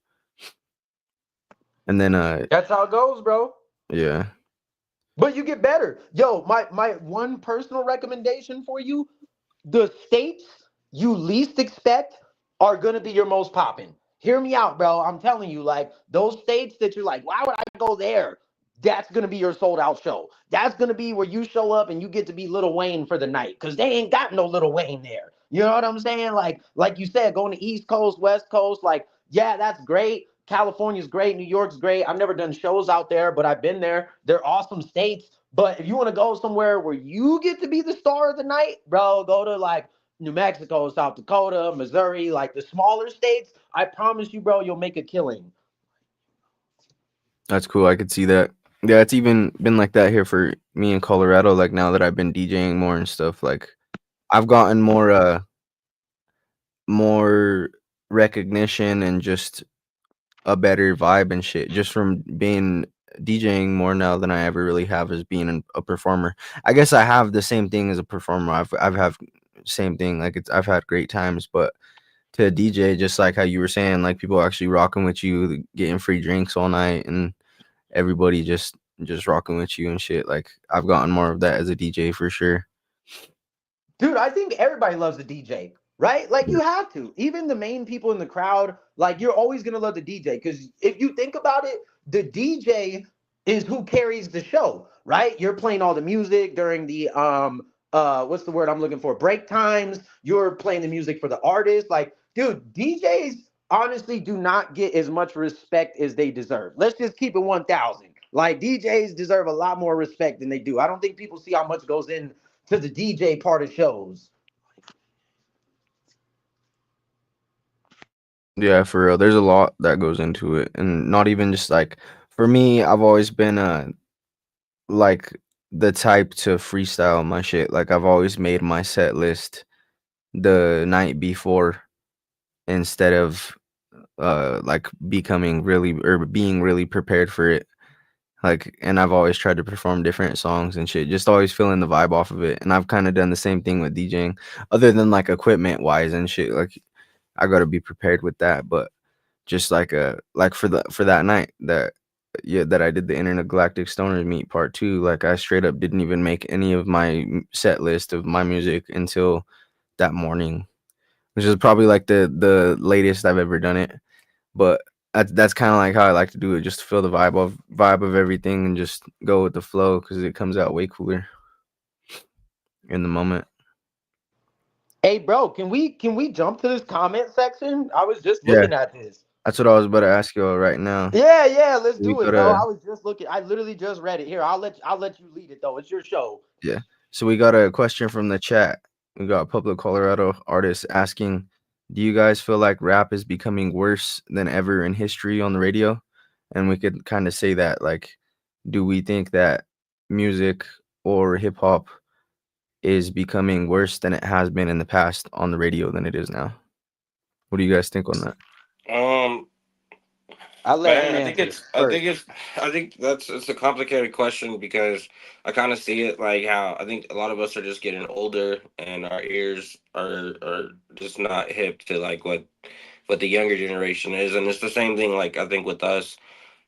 Speaker 1: And then
Speaker 2: That's how it goes, bro.
Speaker 1: yeah.
Speaker 2: But you get better. Yo, my one personal recommendation for you, the states you least expect are gonna be your most popping. Hear me out, bro. I'm telling you, like those states that you're like, why would I go there? That's gonna be your sold out show. That's gonna be where you show up and you get to be Little Wayne for the night, because they ain't got no Little Wayne there. You know what I'm saying? Like you said, going to East Coast, West Coast, like yeah, that's great. California's great. New York's great. I've never done shows out there, but I've been there. They're awesome states. But if you want to go somewhere where you get to be the star of the night, bro, go to like New Mexico, South Dakota, Missouri, like the smaller states. I promise you, bro, you'll make a killing.
Speaker 1: That's cool. I could see that. Yeah, it's even been like that here for me in Colorado. Like now that I've been DJing more and stuff, like I've gotten more recognition and just a better vibe and shit just from being DJing more now than I ever really have as being a performer. I guess I have the same thing as a performer. I've have same thing. Like I've had great times, but to DJ, just like how you were saying, like people actually rocking with you, getting free drinks all night, and everybody just rocking with you and shit. Like I've gotten more of that as a DJ for sure.
Speaker 2: Dude, I think everybody loves the DJ, right? Like
Speaker 1: Yeah.
Speaker 2: you have to. Even the main people in the crowd, like you're always gonna love the DJ. Because if you think about it, the DJ is who carries the show, right? You're playing all the music during the what's the word I'm looking for? Break times. You're playing the music for the artist. Like, dude, DJs honestly do not get as much respect as they deserve. Let's just keep it 1,000. Like DJs deserve a lot more respect than they do. I don't think people see how much goes in to the DJ part of shows.
Speaker 1: Yeah, for real. There's a lot that goes into it, and not even just like for me. I've always been like the type to freestyle my shit. Like I've always made my set list the night before instead of like becoming really or being really prepared for it. Like, and I've always tried to perform different songs and shit, just always feeling the vibe off of it. And I've kind of done the same thing with DJing, other than like equipment wise and shit. Like I got to be prepared with that, but just like for that night that yeah that I did the Intergalactic Stoners Meet Part 2, like I straight up didn't even make any of my set list of my music until that morning, which is probably like the latest I've ever done it. But that's kind of like how I like to do it, just to feel the vibe of everything and just go with the flow because it comes out way cooler in the moment.
Speaker 2: Hey, bro, can we jump to this comment section? I was just
Speaker 1: Yeah,
Speaker 2: looking at this.
Speaker 1: that's what I was about to ask you all right now.
Speaker 2: Yeah, yeah, let's
Speaker 1: We
Speaker 2: do it, bro.
Speaker 1: gotta
Speaker 2: I was just looking. I literally just read it. Here, I'll let you lead it though. It's your show.
Speaker 1: Yeah. So we got a question from the chat. We got Public Colorado artist asking, "Do you guys feel like rap is becoming worse than ever in history on the radio?" And we could kind of say that, like, do we think that music or hip hop is becoming worse than it has been in the past on the radio than it is now? What do you guys think on that?
Speaker 3: Um,
Speaker 2: I'll let him
Speaker 3: Man,
Speaker 2: answer first.
Speaker 3: I think that's it's a complicated question because I kind of see it like how I think a lot of us are just getting older and our ears are just not hip to like what the younger generation is, and it's the same thing like I think with us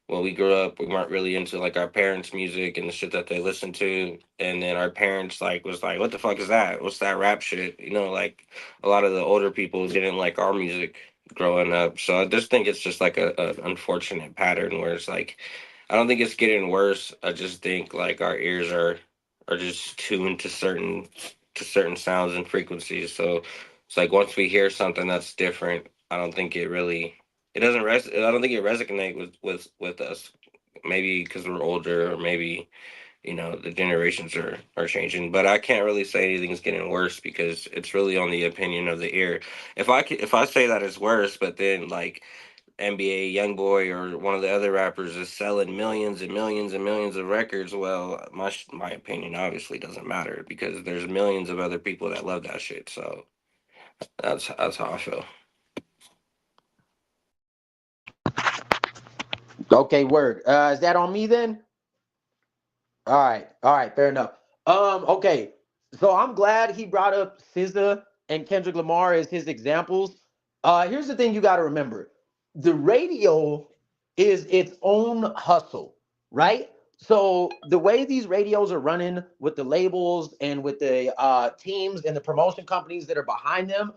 Speaker 3: when we grew up, we weren't really into like our parents' music and the shit that they listened to, and then our parents like was like, "What the fuck is that? What's that rap shit?" You know, like a lot of the older people didn't like our music growing up. So I just think it's just like a unfortunate pattern where it's like, I don't think it's getting worse. I just think like our ears are just tuned to certain sounds and frequencies. So it's like once we hear something that's different, I don't think it really it doesn't I don't think it resonate with us. maybe because we're older, or maybe the generations are changing. But I can't really say anything's getting worse because it's really on the opinion of the ear. If I say that it's worse, but then like NBA YoungBoy or one of the other rappers is selling millions and millions and millions of records, well, my opinion obviously doesn't matter because there's millions of other people that love that shit. So that's how I feel.
Speaker 2: Okay, word. Is that on me then? All right, fair enough. Okay, so I'm glad he brought up SZA and Kendrick Lamar as his examples. Here's the thing you got to remember: the radio is its own hustle, right? So the way these radios are running with the labels and with the teams and the promotion companies that are behind them,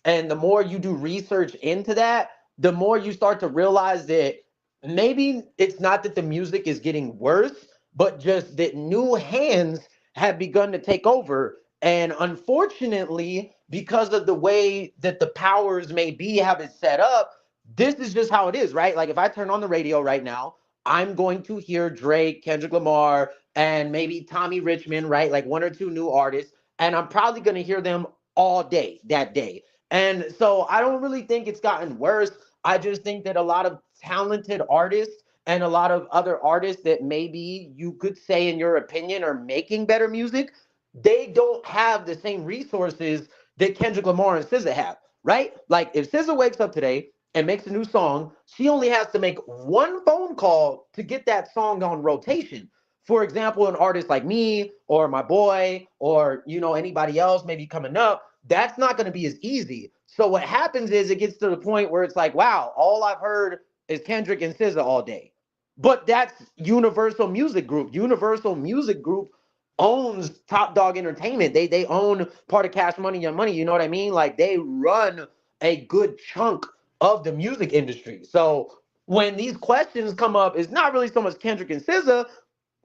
Speaker 2: and the more you do research into that, the more you start to realize that maybe it's not that the music is getting worse, but just that new hands have begun to take over. And unfortunately, because of the way that the powers may be have it set up, this is just how it is, right? Like if I turn on the radio right now, I'm going to hear Drake, Kendrick Lamar, and maybe Tommy Richmond, right? Like one or two new artists. And I'm probably going to hear them all day that day. And so I don't really think it's gotten worse. I just think that a lot of talented artists and a lot of other artists that maybe you could say, in your opinion, are making better music, they don't have the same resources that Kendrick Lamar and SZA have, right? Like if SZA wakes up today and makes a new song, she only has to make one phone call to get that song on rotation. For example, an artist like me or my boy or anybody else maybe coming up, that's not going to be as easy. So what happens is it gets to the point where it's like, wow, all I've heard is Kendrick and SZA all day. But that's Universal Music Group. Universal Music Group owns Top Dog Entertainment. They own part of Cash Money Young Money. You know what I mean? Like they run a good chunk of the music industry. So when these questions come up, it's not really so much Kendrick and SZA.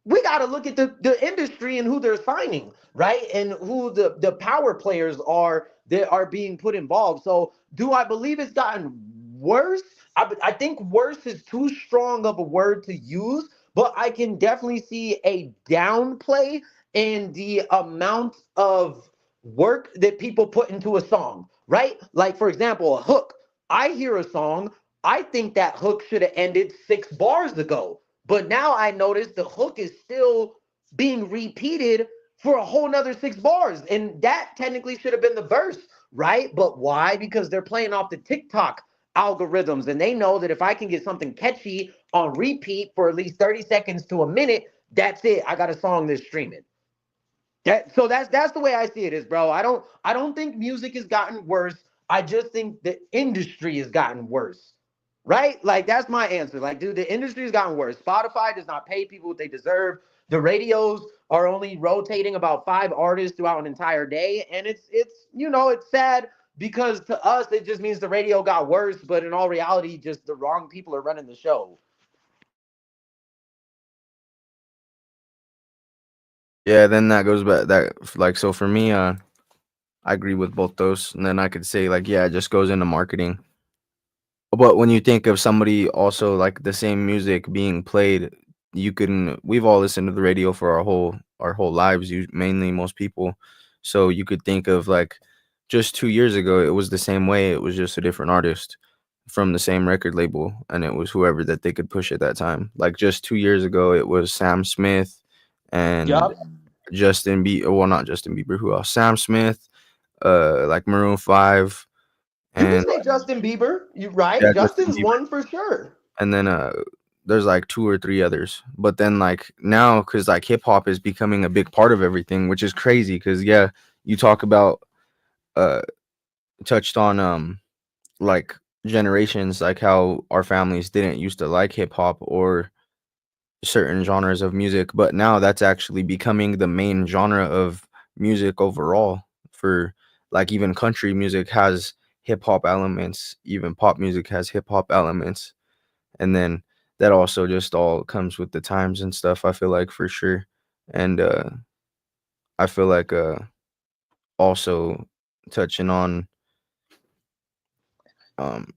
Speaker 2: We got to look at the industry and who they're signing, right? And who the power players are that are being put involved. So do I believe it's gotten worse? I think worse is too strong of a word to use, but I can definitely see a downplay in the amount of work that people put into a song, right? Like, for example, a hook. I hear a song, I think that hook should have ended 6 bars ago. But now I notice the hook is still being repeated for a whole nother 6 bars. And that technically should have been the verse, right? But why? Because they're playing off the TikTok algorithms and they know that if I can get something catchy on repeat for at least 30 seconds to a minute, that's it. I got a song that's streaming. That's the way I see it is, bro. I don't think music has gotten worse. I just think the industry has gotten worse. Right? Like that's my answer. Like, dude, the industry has gotten worse. Spotify does not pay people what they deserve. The radios are only rotating about 5 artists throughout an entire day. And it's sad because to us it just means the radio got worse, but in all reality, just the wrong people are running the show.
Speaker 1: Yeah, then that goes back that like so for me, I agree with both those, and then I could say like yeah, it just goes into marketing. But when you think of somebody also like the same music being played, we've all listened to the radio for our whole lives, you mainly most people. So you could think of like just 2 years ago, it was the same way. It was just a different artist from the same record label, and it was whoever that they could push at that time. Like just 2 years ago, it was Sam Smith and
Speaker 2: Yup.
Speaker 1: Justin Bieber. Well, not Justin Bieber. Who else? Sam Smith, like Maroon 5,
Speaker 2: You can
Speaker 1: and
Speaker 2: say Justin Bieber. You right?
Speaker 1: yeah, Justin
Speaker 2: Justin's
Speaker 1: Bieber.
Speaker 2: one for sure.
Speaker 1: And then there's like two or three others. But then like now, because like hip hop is becoming a big part of everything, which is crazy. Because yeah, you talk about uh touched on like generations, like how our families didn't used to like hip hop or certain genres of music, but now that's actually becoming the main genre of music overall. For like even country music has hip hop elements, even pop music has hip hop elements, and then that also just all comes with the times and stuff, I feel like, for sure. And I feel like also touching on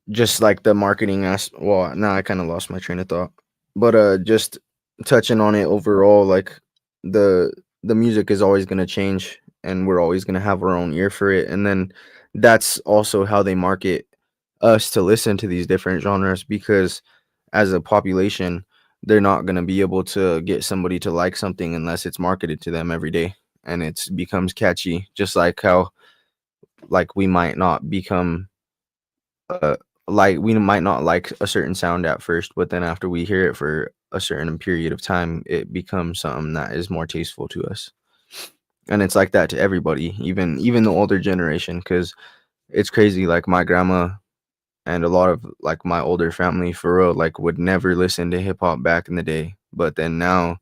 Speaker 1: just like the marketing well, now I kind of lost my train of thought, but just touching on it overall, like the the music is always gonna change, and we're always gonna have our own ear for it. And then that's also how they market us to listen to these different genres, because as a population, they're not gonna be able to get somebody to like something unless it's marketed to them every day and it becomes catchy. Just like how like we might not become uh like we might not like a certain sound at first, but then after we hear it for a certain period of time, it becomes something that is more tasteful to us. And it's like that to everybody, even the older generation, because it's crazy. Like my grandma and a lot of like my older family for real, like would never listen to hip hop back in the day, but then now,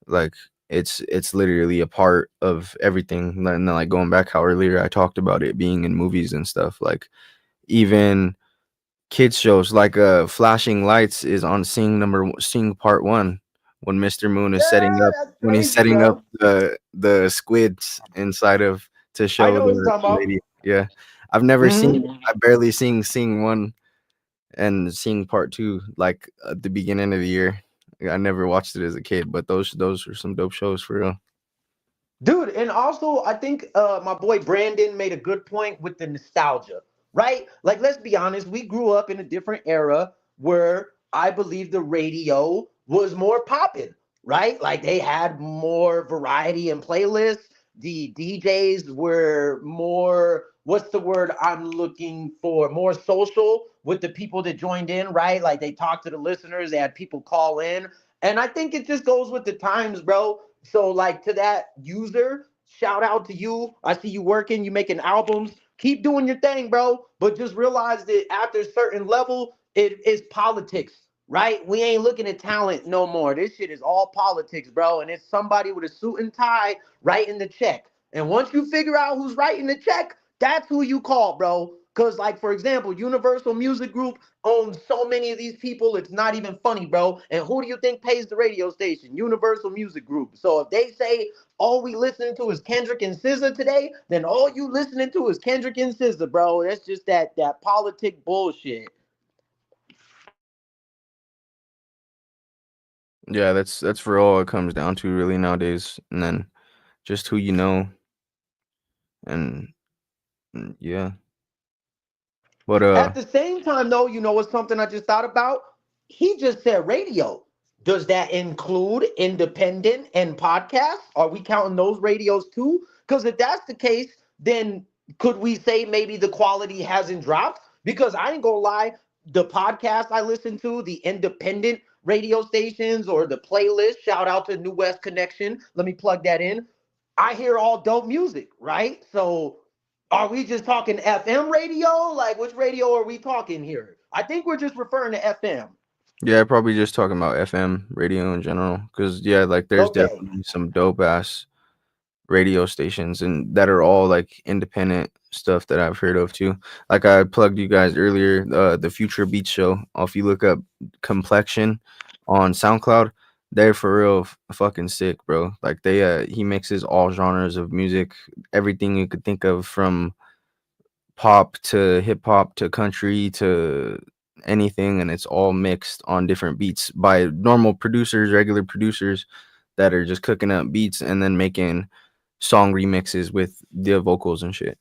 Speaker 1: like it's literally a part of everything. And then, like going back how earlier I talked about it being in movies and stuff, like even kids shows like Flashing Lights is on Sing Part 1, when Mr. Moon is setting
Speaker 2: Yeah,
Speaker 1: up
Speaker 2: that's
Speaker 1: when he's
Speaker 2: crazy,
Speaker 1: setting up
Speaker 2: bro.
Speaker 1: the squids inside of to
Speaker 2: I
Speaker 1: show
Speaker 2: know what you're
Speaker 1: the
Speaker 2: talking about.
Speaker 1: lady. Yeah. I've never seen it.
Speaker 2: Hmm.
Speaker 1: I barely Sing 1 and Sing Part 2 like at the beginning of the year. I never watched it as a kid, but those are some dope shows for real.
Speaker 2: Dude, and also I think my boy Brandon made a good point with the nostalgia, right? Like, let's be honest, we grew up in a different era where I believe the radio was more popping, right? Like they had more variety and playlists. The DJs were more, what's the word I'm looking for? More social with the people that joined in, right? Like they talked to the listeners, they had people call in. And I think it just goes with the times, bro. So, like, to that user, shout out to you. I see you working, you making albums. Keep doing your thing, bro. But just realize that after a certain level, it is politics, right? We ain't looking at talent no more. This shit is all politics, bro. And it's somebody with a suit and tie writing the check. And once you figure out who's writing the check, that's who you call, bro. Because, like, for example, Universal Music Group owns so many of these people, it's not even funny, bro. And who do you think pays the radio station? Universal Music Group. So if they say all we listening to is Kendrick and SZA today, then all you listening to is Kendrick and SZA, bro. That's just that politic bullshit.
Speaker 1: Yeah, that's for all it comes down to really nowadays. And then just who you know, and yeah. But
Speaker 2: At the same time, though, you know what's something I just thought about? He just said radio. Does that include independent and podcasts? Are we counting those radios too? Because if that's the case, then could we say maybe the quality hasn't dropped? Because I ain't gonna lie, the podcast I listen to, the independent radio stations or the playlist, shout out to New West Connection. Let me plug that in. I hear all dope music, right? So are we just talking FM radio? Like, which radio are we talking here? I think we're just referring to FM.
Speaker 1: yeah, probably just talking about FM radio in general, because yeah, like there's
Speaker 2: Okay.
Speaker 1: definitely some dope ass radio stations and that are all like independent stuff that I've heard of too. Like I plugged you guys earlier, the Future Beats show. If you look up Complexion on SoundCloud, they're for real fucking sick, bro. Like they he mixes all genres of music, everything you could think of, from pop to hip hop to country to anything, and it's all mixed on different beats by normal producers, regular producers that are just cooking up beats and then making song remixes with the vocals and shit.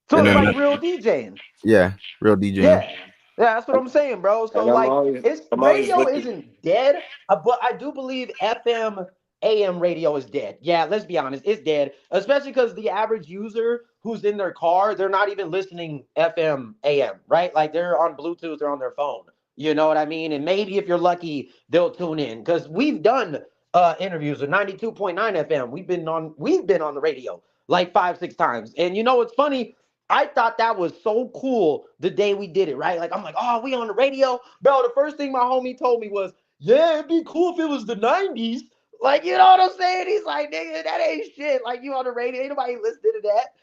Speaker 2: So
Speaker 1: And
Speaker 2: it's
Speaker 1: then
Speaker 2: like real DJing.
Speaker 1: yeah, real DJing.
Speaker 2: Yeah, yeah, that's what I'm saying, bro. So
Speaker 3: And I'm
Speaker 2: like,
Speaker 3: always
Speaker 2: it's
Speaker 3: I'm always
Speaker 2: radio
Speaker 3: looking.
Speaker 2: isn't dead, but I do believe FM, AM radio is dead. Yeah, let's be honest, it's dead. Especially because the average user who's in their car, they're not even listening FM, AM, right? Like they're on Bluetooth or on their phone. You know what I mean? And maybe if you're lucky, they'll tune in because we've done interviews with 92.9 FM. We've been on the radio like 5, 6 times. And you know what's funny? I thought that was so cool the day we did it, right? Like, I'm like, oh, we on the radio? Bro, the first thing my homie told me was, yeah, it'd be cool if it was the 90s. Like, you know what I'm saying? He's like, nigga, that ain't shit. Like, you on the radio, ain't nobody listening to that.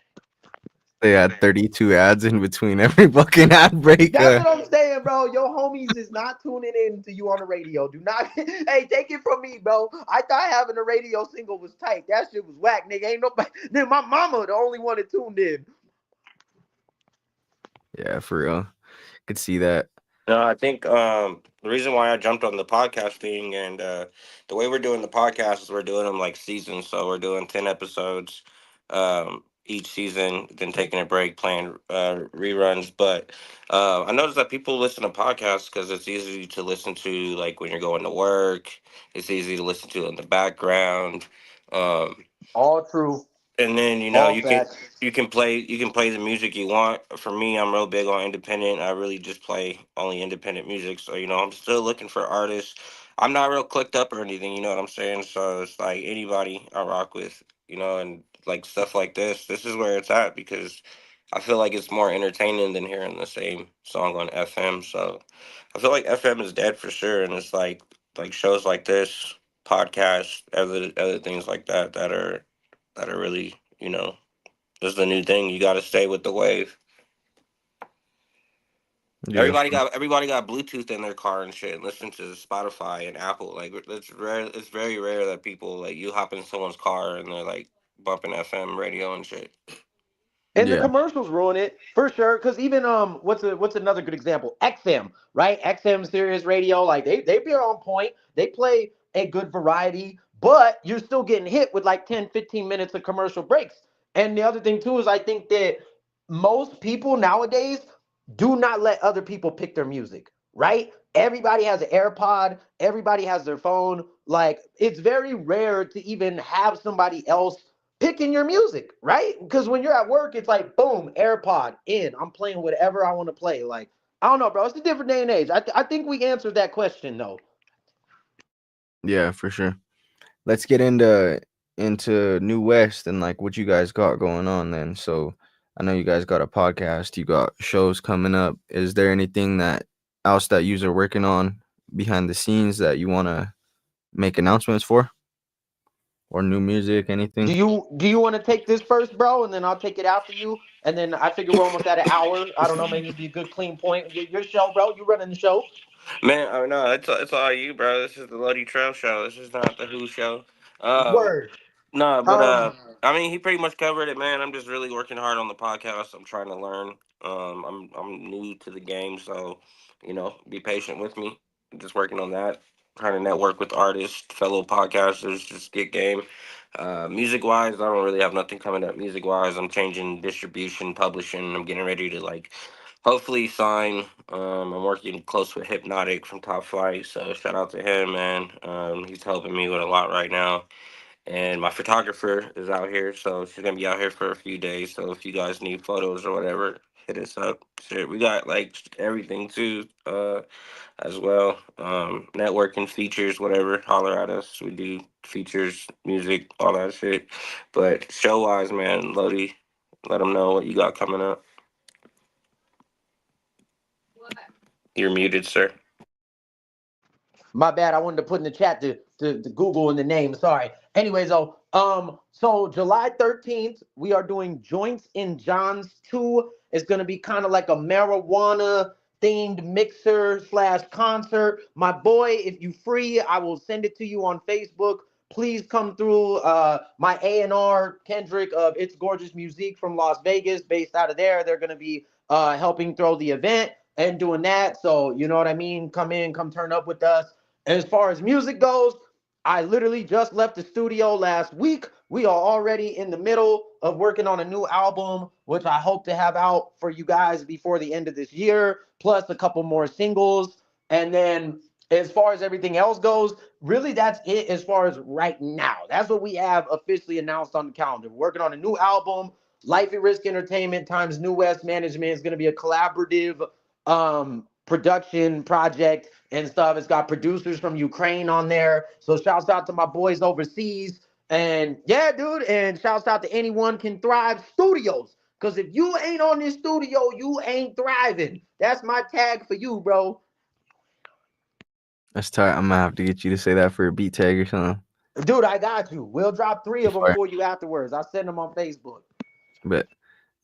Speaker 1: They had 32 ads in between every fucking ad break.
Speaker 2: That's what I'm saying, bro. Your homies is not tuning in to you on the radio. Do not, hey, take it from me, bro. I thought having a radio single was tight. That shit was whack, nigga. Ain't nobody, then my mama, the only one that tuned in.
Speaker 1: Yeah, for real. Could see that.
Speaker 3: No, I think the reason why I jumped on the podcast thing and the way we're doing the podcast is we're doing them like seasons. So we're doing 10 episodes each season, then taking a break, playing reruns. But I noticed that people listen to podcasts because it's easy to listen to, like when you're going to work. It's easy to listen to in the background. Um,
Speaker 2: All true,
Speaker 3: and then
Speaker 2: all
Speaker 3: you can
Speaker 2: facts.
Speaker 3: play the music you want. For me, I'm real big on independent. I really just play only independent music. So I'm still looking for artists. I'm not real clicked up or anything. You know what I'm saying? So it's like anybody I rock with. And like stuff like this is where it's at because I feel like it's more entertaining than hearing the same song on FM. So I feel like FM is dead for sure, and it's like shows like this, podcasts, other things like that that are really, this is the new thing. You got to stay with the wave.
Speaker 1: Yeah,
Speaker 3: Everybody got Bluetooth in their car and shit, and listen to Spotify and Apple. Like it's rare. It's very rare that people like you hop in someone's car and they're like bumping FM radio and shit.
Speaker 2: And the
Speaker 1: yeah,
Speaker 2: commercials ruin it for sure. Because even what's another good example? XM, right? XM Sirius Radio, like they be on point. They play a good variety, but you're still getting hit with like 10, 15 minutes of commercial breaks. And the other thing too is I think that most people nowadays do not let other people pick their music, right? Everybody has an AirPod, everybody has their phone. Like it's very rare to even have somebody else picking your music, right? Because when you're at work, it's like boom, AirPod in. I'm playing whatever I want to play. Like I don't know, bro. It's a different day and age. I think we answered that question though.
Speaker 1: yeah, for sure. Let's get into New West and like what you guys got going on then. So I know you guys got a podcast, you got shows coming up. Is there anything that else that you are working on behind the scenes that you want to make announcements for, or new music,
Speaker 2: Do
Speaker 1: anything?
Speaker 2: you want to take this first, bro, and then I'll take it after you, and then I figure we're almost at an hour. I don't know, maybe it'd be a good clean point. Your show, bro. You running the show?
Speaker 3: Man, oh no, it's all you, bro. This is the Lowdy Trail show. This is not the Who show. Um,
Speaker 2: Word.
Speaker 3: no, but
Speaker 2: Um,
Speaker 3: I mean, he pretty much covered it, man. I'm just really working hard on the podcast. I'm trying to learn. I'm new to the game, so be patient with me. Just working on that. Trying to network with artists, fellow podcasters, just get game. Music wise, I don't really have nothing coming up. Music wise, I'm changing distribution, publishing. I'm getting ready to like hopefully sign. I'm working close with Hypnotic from Top Flight, so shout out to him, man. He's helping me with a lot right now. And my photographer is out here, so she's gonna be out here for a few days. So if you guys need photos or whatever, hit us up. Shit, we got like everything too, as well. Networking features, whatever. Holler at us. We do features, music, all that shit. But show wise, man, Lodi, let them know what you got coming up. You're muted, sir.
Speaker 2: My bad. I wanted to put in the chat to Google in the name. Sorry. Anyways, so July 13th, we are doing Joints in John's 2. It's gonna be kind of like a marijuana themed mixer slash concert. My boy, if you free, I will send it to you on Facebook. Please come through. My A&R Kendrick of It's Gorgeous Music from Las Vegas, based out of there. They're gonna be helping throw the event and doing that. So you know what I mean. Come in, come turn up with us. As far as music goes, I literally just left the studio last week. We are already in the middle of working on a new album, which I hope to have out for you guys before the end of this year, plus a couple more singles. And then as far as everything else goes, really that's it as far as right now. That's what we have officially announced on the calendar. We're working on a new album. Life at Risk Entertainment times New West Management is going to be a collaborative production project and stuff. It's got producers from Ukraine on there. So shouts out to my boys overseas. And yeah, dude, and shouts out to Anyone Can Thrive Studios. Because if you ain't on this studio, you ain't thriving. That's my tag for you, bro.
Speaker 1: That's tight. I'm gonna have to get you to say that for a beat tag or something.
Speaker 2: Dude, I got you. We'll drop 3 of them
Speaker 1: Before,
Speaker 2: for you afterwards. I'll send them on Facebook.
Speaker 1: but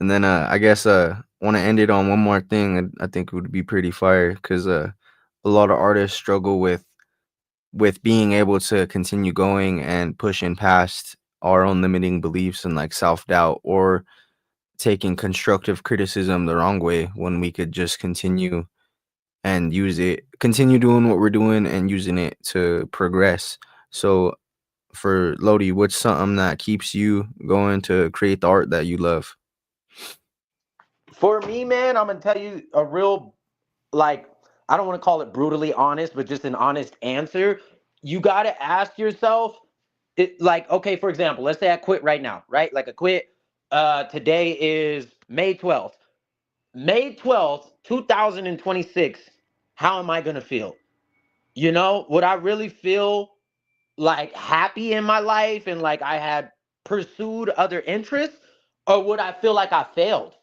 Speaker 1: and then I guess want to end it on one more thing. I think it would be pretty fire because a lot of artists struggle with being able to continue going and pushing past our own limiting beliefs and like self-doubt, or taking constructive criticism the wrong way when we could just continue and use it, continue doing what we're doing and using it to progress. So for Lodi, what's something that keeps you going to create the art that you love?
Speaker 2: For me, man, I'm gonna tell you a real, like, I don't want to call it brutally honest, but just an honest answer. You gotta ask yourself, like, okay, for example, let's say I quit right now, right? Like I quit. Today is May 12th. May 12th, 2026. How am I gonna feel? Would I really feel like happy in my life and like I had pursued other interests, or would I feel like I failed?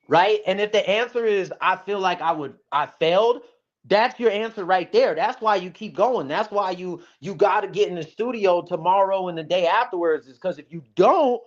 Speaker 2: Right? And if the answer is I feel like I failed, that's your answer right there. That's why you keep going. That's why you got to get in the studio tomorrow and the day afterwards, is because if you don't,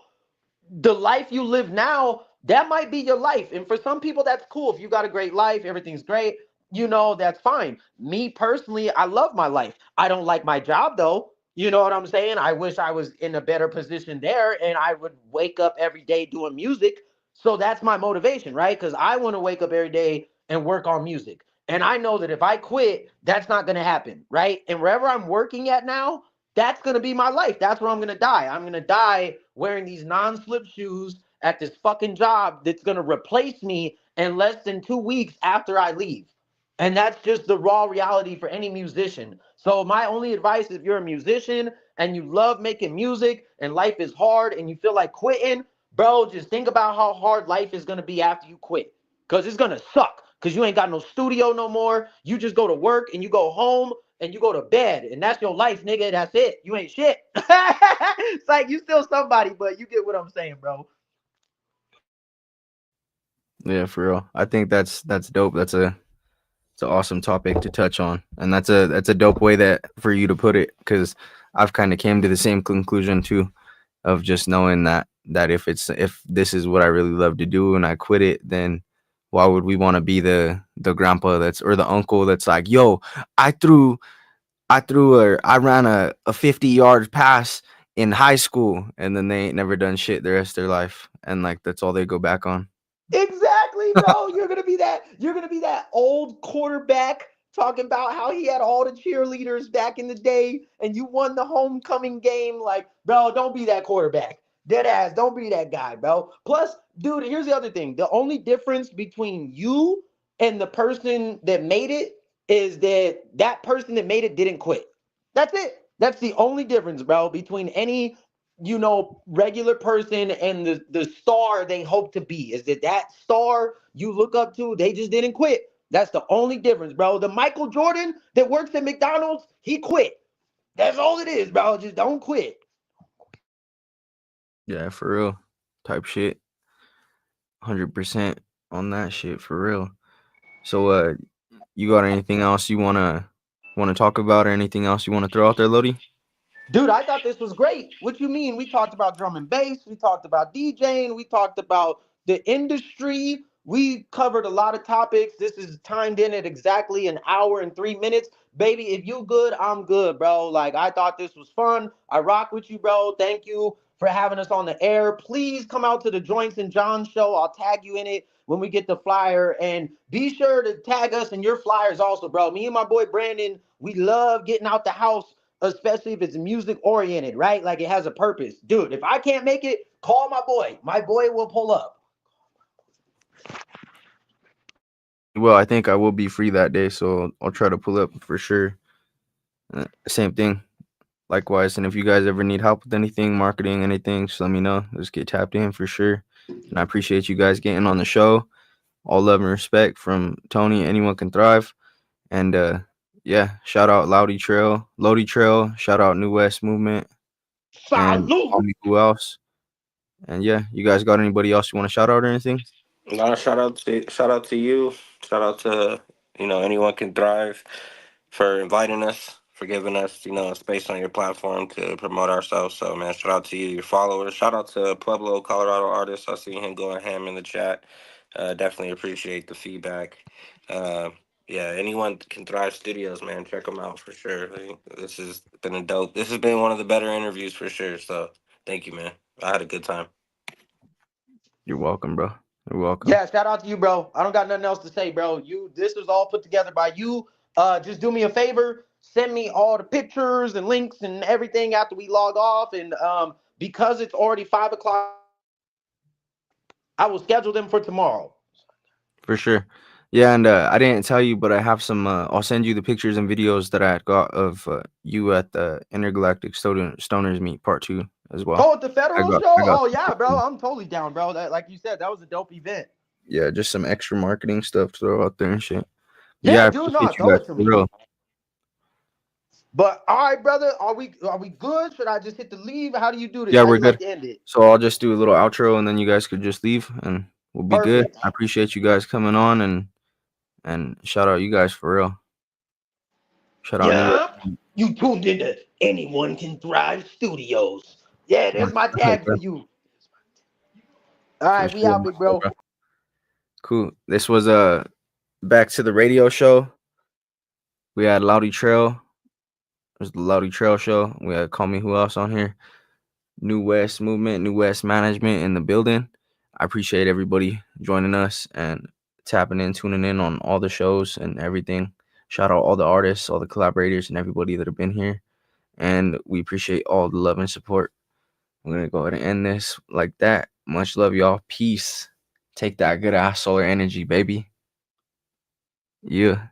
Speaker 2: the life you live now, that might be your life. And for some people, that's cool. If you got a great life, everything's great, that's fine. Me personally, I love my life. I don't like my job though. You know what I'm saying? I wish I was in a better position there and I would wake up every day doing music. So that's my motivation, right? Because I want to wake up every day and work on music. And I know that if I quit, that's not going to happen, right? And wherever I'm working at now, that's going to be my life. That's where I'm going to die. I'm going to die wearing these non-slip shoes at this fucking job that's going to replace me in less than 2 weeks after I leave. And that's just the raw reality for any musician. So my only advice, if you're a musician and you love making music and life is hard and you feel like quitting, bro, just think about how hard life is going to be after you quit. Because it's going to suck. Because you ain't got no studio no more. You just go to work and you go home and you go to bed, and that's your life, nigga. That's it. You ain't shit. It's like you still somebody, but you get what I'm saying, bro.
Speaker 1: Yeah, for real. I think that's dope. It's an awesome topic to touch on, and that's a dope way that for you to put it, because I've kind of came to the same conclusion too, of just knowing that if this is what I really love to do and I quit it, then why would we want to be the grandpa that's, or the uncle that's like, yo, I threw I ran a 50 yard pass in high school, and then they ain't never done shit the rest of their life, and like that's all they go back on.
Speaker 2: Exactly, bro. You're gonna be that old quarterback talking about how he had all the cheerleaders back in the day and you won the homecoming game. Like, bro, don't be that quarterback. Dead ass, don't be that guy, bro. Plus, dude, here's the other thing. The only difference between you and the person that made it is that that person that made it didn't quit. That's it. That's the only difference, bro, between any regular person and the star they hope to be, is that star you look up to, they just didn't quit. That's the only difference, bro. The Michael Jordan that works at McDonald's, he quit. That's all it is, bro. Just don't quit.
Speaker 1: Yeah, for real, type shit. 100% on that shit for real. So you got anything else you wanna talk about, or anything else you wanna throw out there, Lodi?
Speaker 2: Dude, I thought this was great. What you mean? We talked about drum and bass. We talked about DJing. We talked about the industry. We covered a lot of topics. This is timed in at exactly an hour and 3 minutes. Baby, if you good, I'm good, bro. Like, I thought this was fun. I rock with you, bro. Thank you for having us on the air. Please come out to the Joints and John show. I'll tag you in it when we get the flyer. And be sure to tag us in your flyers also, bro. Me and my boy Brandon, we love getting out the house, especially if it's music oriented, right? Like it has a purpose. Dude, if I can't make it, call my boy. My boy will pull up.
Speaker 1: Well, I think I will be free that day, so I'll try to pull up for sure. Same thing, likewise. And if you guys ever need help with anything, marketing, anything, just let me know. Let's get tapped in for sure. And I appreciate you guys getting on the show. All love and respect from Tony. Anyone can thrive. And yeah, shout out Lowdy Trail. Shout out New West Movement, and
Speaker 2: Salute.
Speaker 1: call me who else. And yeah, you guys got anybody else you want to shout out or anything?
Speaker 3: Shout out to you. Shout out to anyone can thrive for inviting us, for giving us a space on your platform to promote ourselves. So man, shout out to you, your followers. Shout out to Pueblo, Colorado artist. I see him going ham in the chat. Definitely appreciate the feedback. Uh, yeah, anyone can thrive studios, man. Check them out for sure. Like, this has been a dope. This has been one of the better interviews for sure. So thank you, man. I had a good time.
Speaker 1: You're welcome, bro. You're welcome.
Speaker 2: Yeah, shout out to you, bro. I don't got nothing else to say, bro. This was all put together by you. Just do me a favor, send me all the pictures and links and everything after we log off. And because it's already 5 o'clock, I will schedule them for tomorrow.
Speaker 1: For sure. Yeah, and I didn't tell you, but I have some. I'll send you the pictures and videos that I got of you at the Intergalactic Stoners Meet Part 2 as well.
Speaker 2: Oh, at the
Speaker 1: I
Speaker 2: federal
Speaker 1: got,
Speaker 2: show?
Speaker 1: I got
Speaker 2: Oh
Speaker 1: some
Speaker 2: yeah, bro.
Speaker 1: pictures.
Speaker 2: I'm totally down, bro. That, like you said, that was a dope event.
Speaker 1: Yeah, just some extra marketing stuff to throw out there and shit. But yeah,
Speaker 2: Yeah,
Speaker 1: I
Speaker 2: dude, no,
Speaker 1: appreciate you
Speaker 2: throw
Speaker 1: guys
Speaker 2: it to
Speaker 1: for
Speaker 2: me.
Speaker 1: real.
Speaker 2: But all right, brother, are we good? Should I just hit the leave? How do you do this?
Speaker 1: Yeah,
Speaker 2: How
Speaker 1: we're
Speaker 2: you like
Speaker 1: good.
Speaker 2: to end it?
Speaker 1: So I'll just do a little outro, and then you guys could just leave, and we'll be good.
Speaker 2: Perfect.
Speaker 1: I appreciate you guys coming on, and shout out you guys for real. Shout out New
Speaker 2: Yeah.
Speaker 1: West.
Speaker 2: You tuned into Anyone Can Thrive Studios. Yeah, there's my tag for you. All
Speaker 1: For
Speaker 2: right, we
Speaker 1: sure,
Speaker 2: out, big bro.
Speaker 1: cool. This was back to the radio show. We had Lowdy Trail. It was the Lowdy Trail show. We had Call Me Who Else on here. New West movement, New West management in the building. I appreciate everybody joining us and tapping in, tuning in on all the shows and everything. Shout out all the artists, all the collaborators, and everybody that have been here. And we appreciate all the love and support. We're gonna go ahead and end this like that. Much love, y'all. Peace. Take that good ass solar energy, baby. Yeah.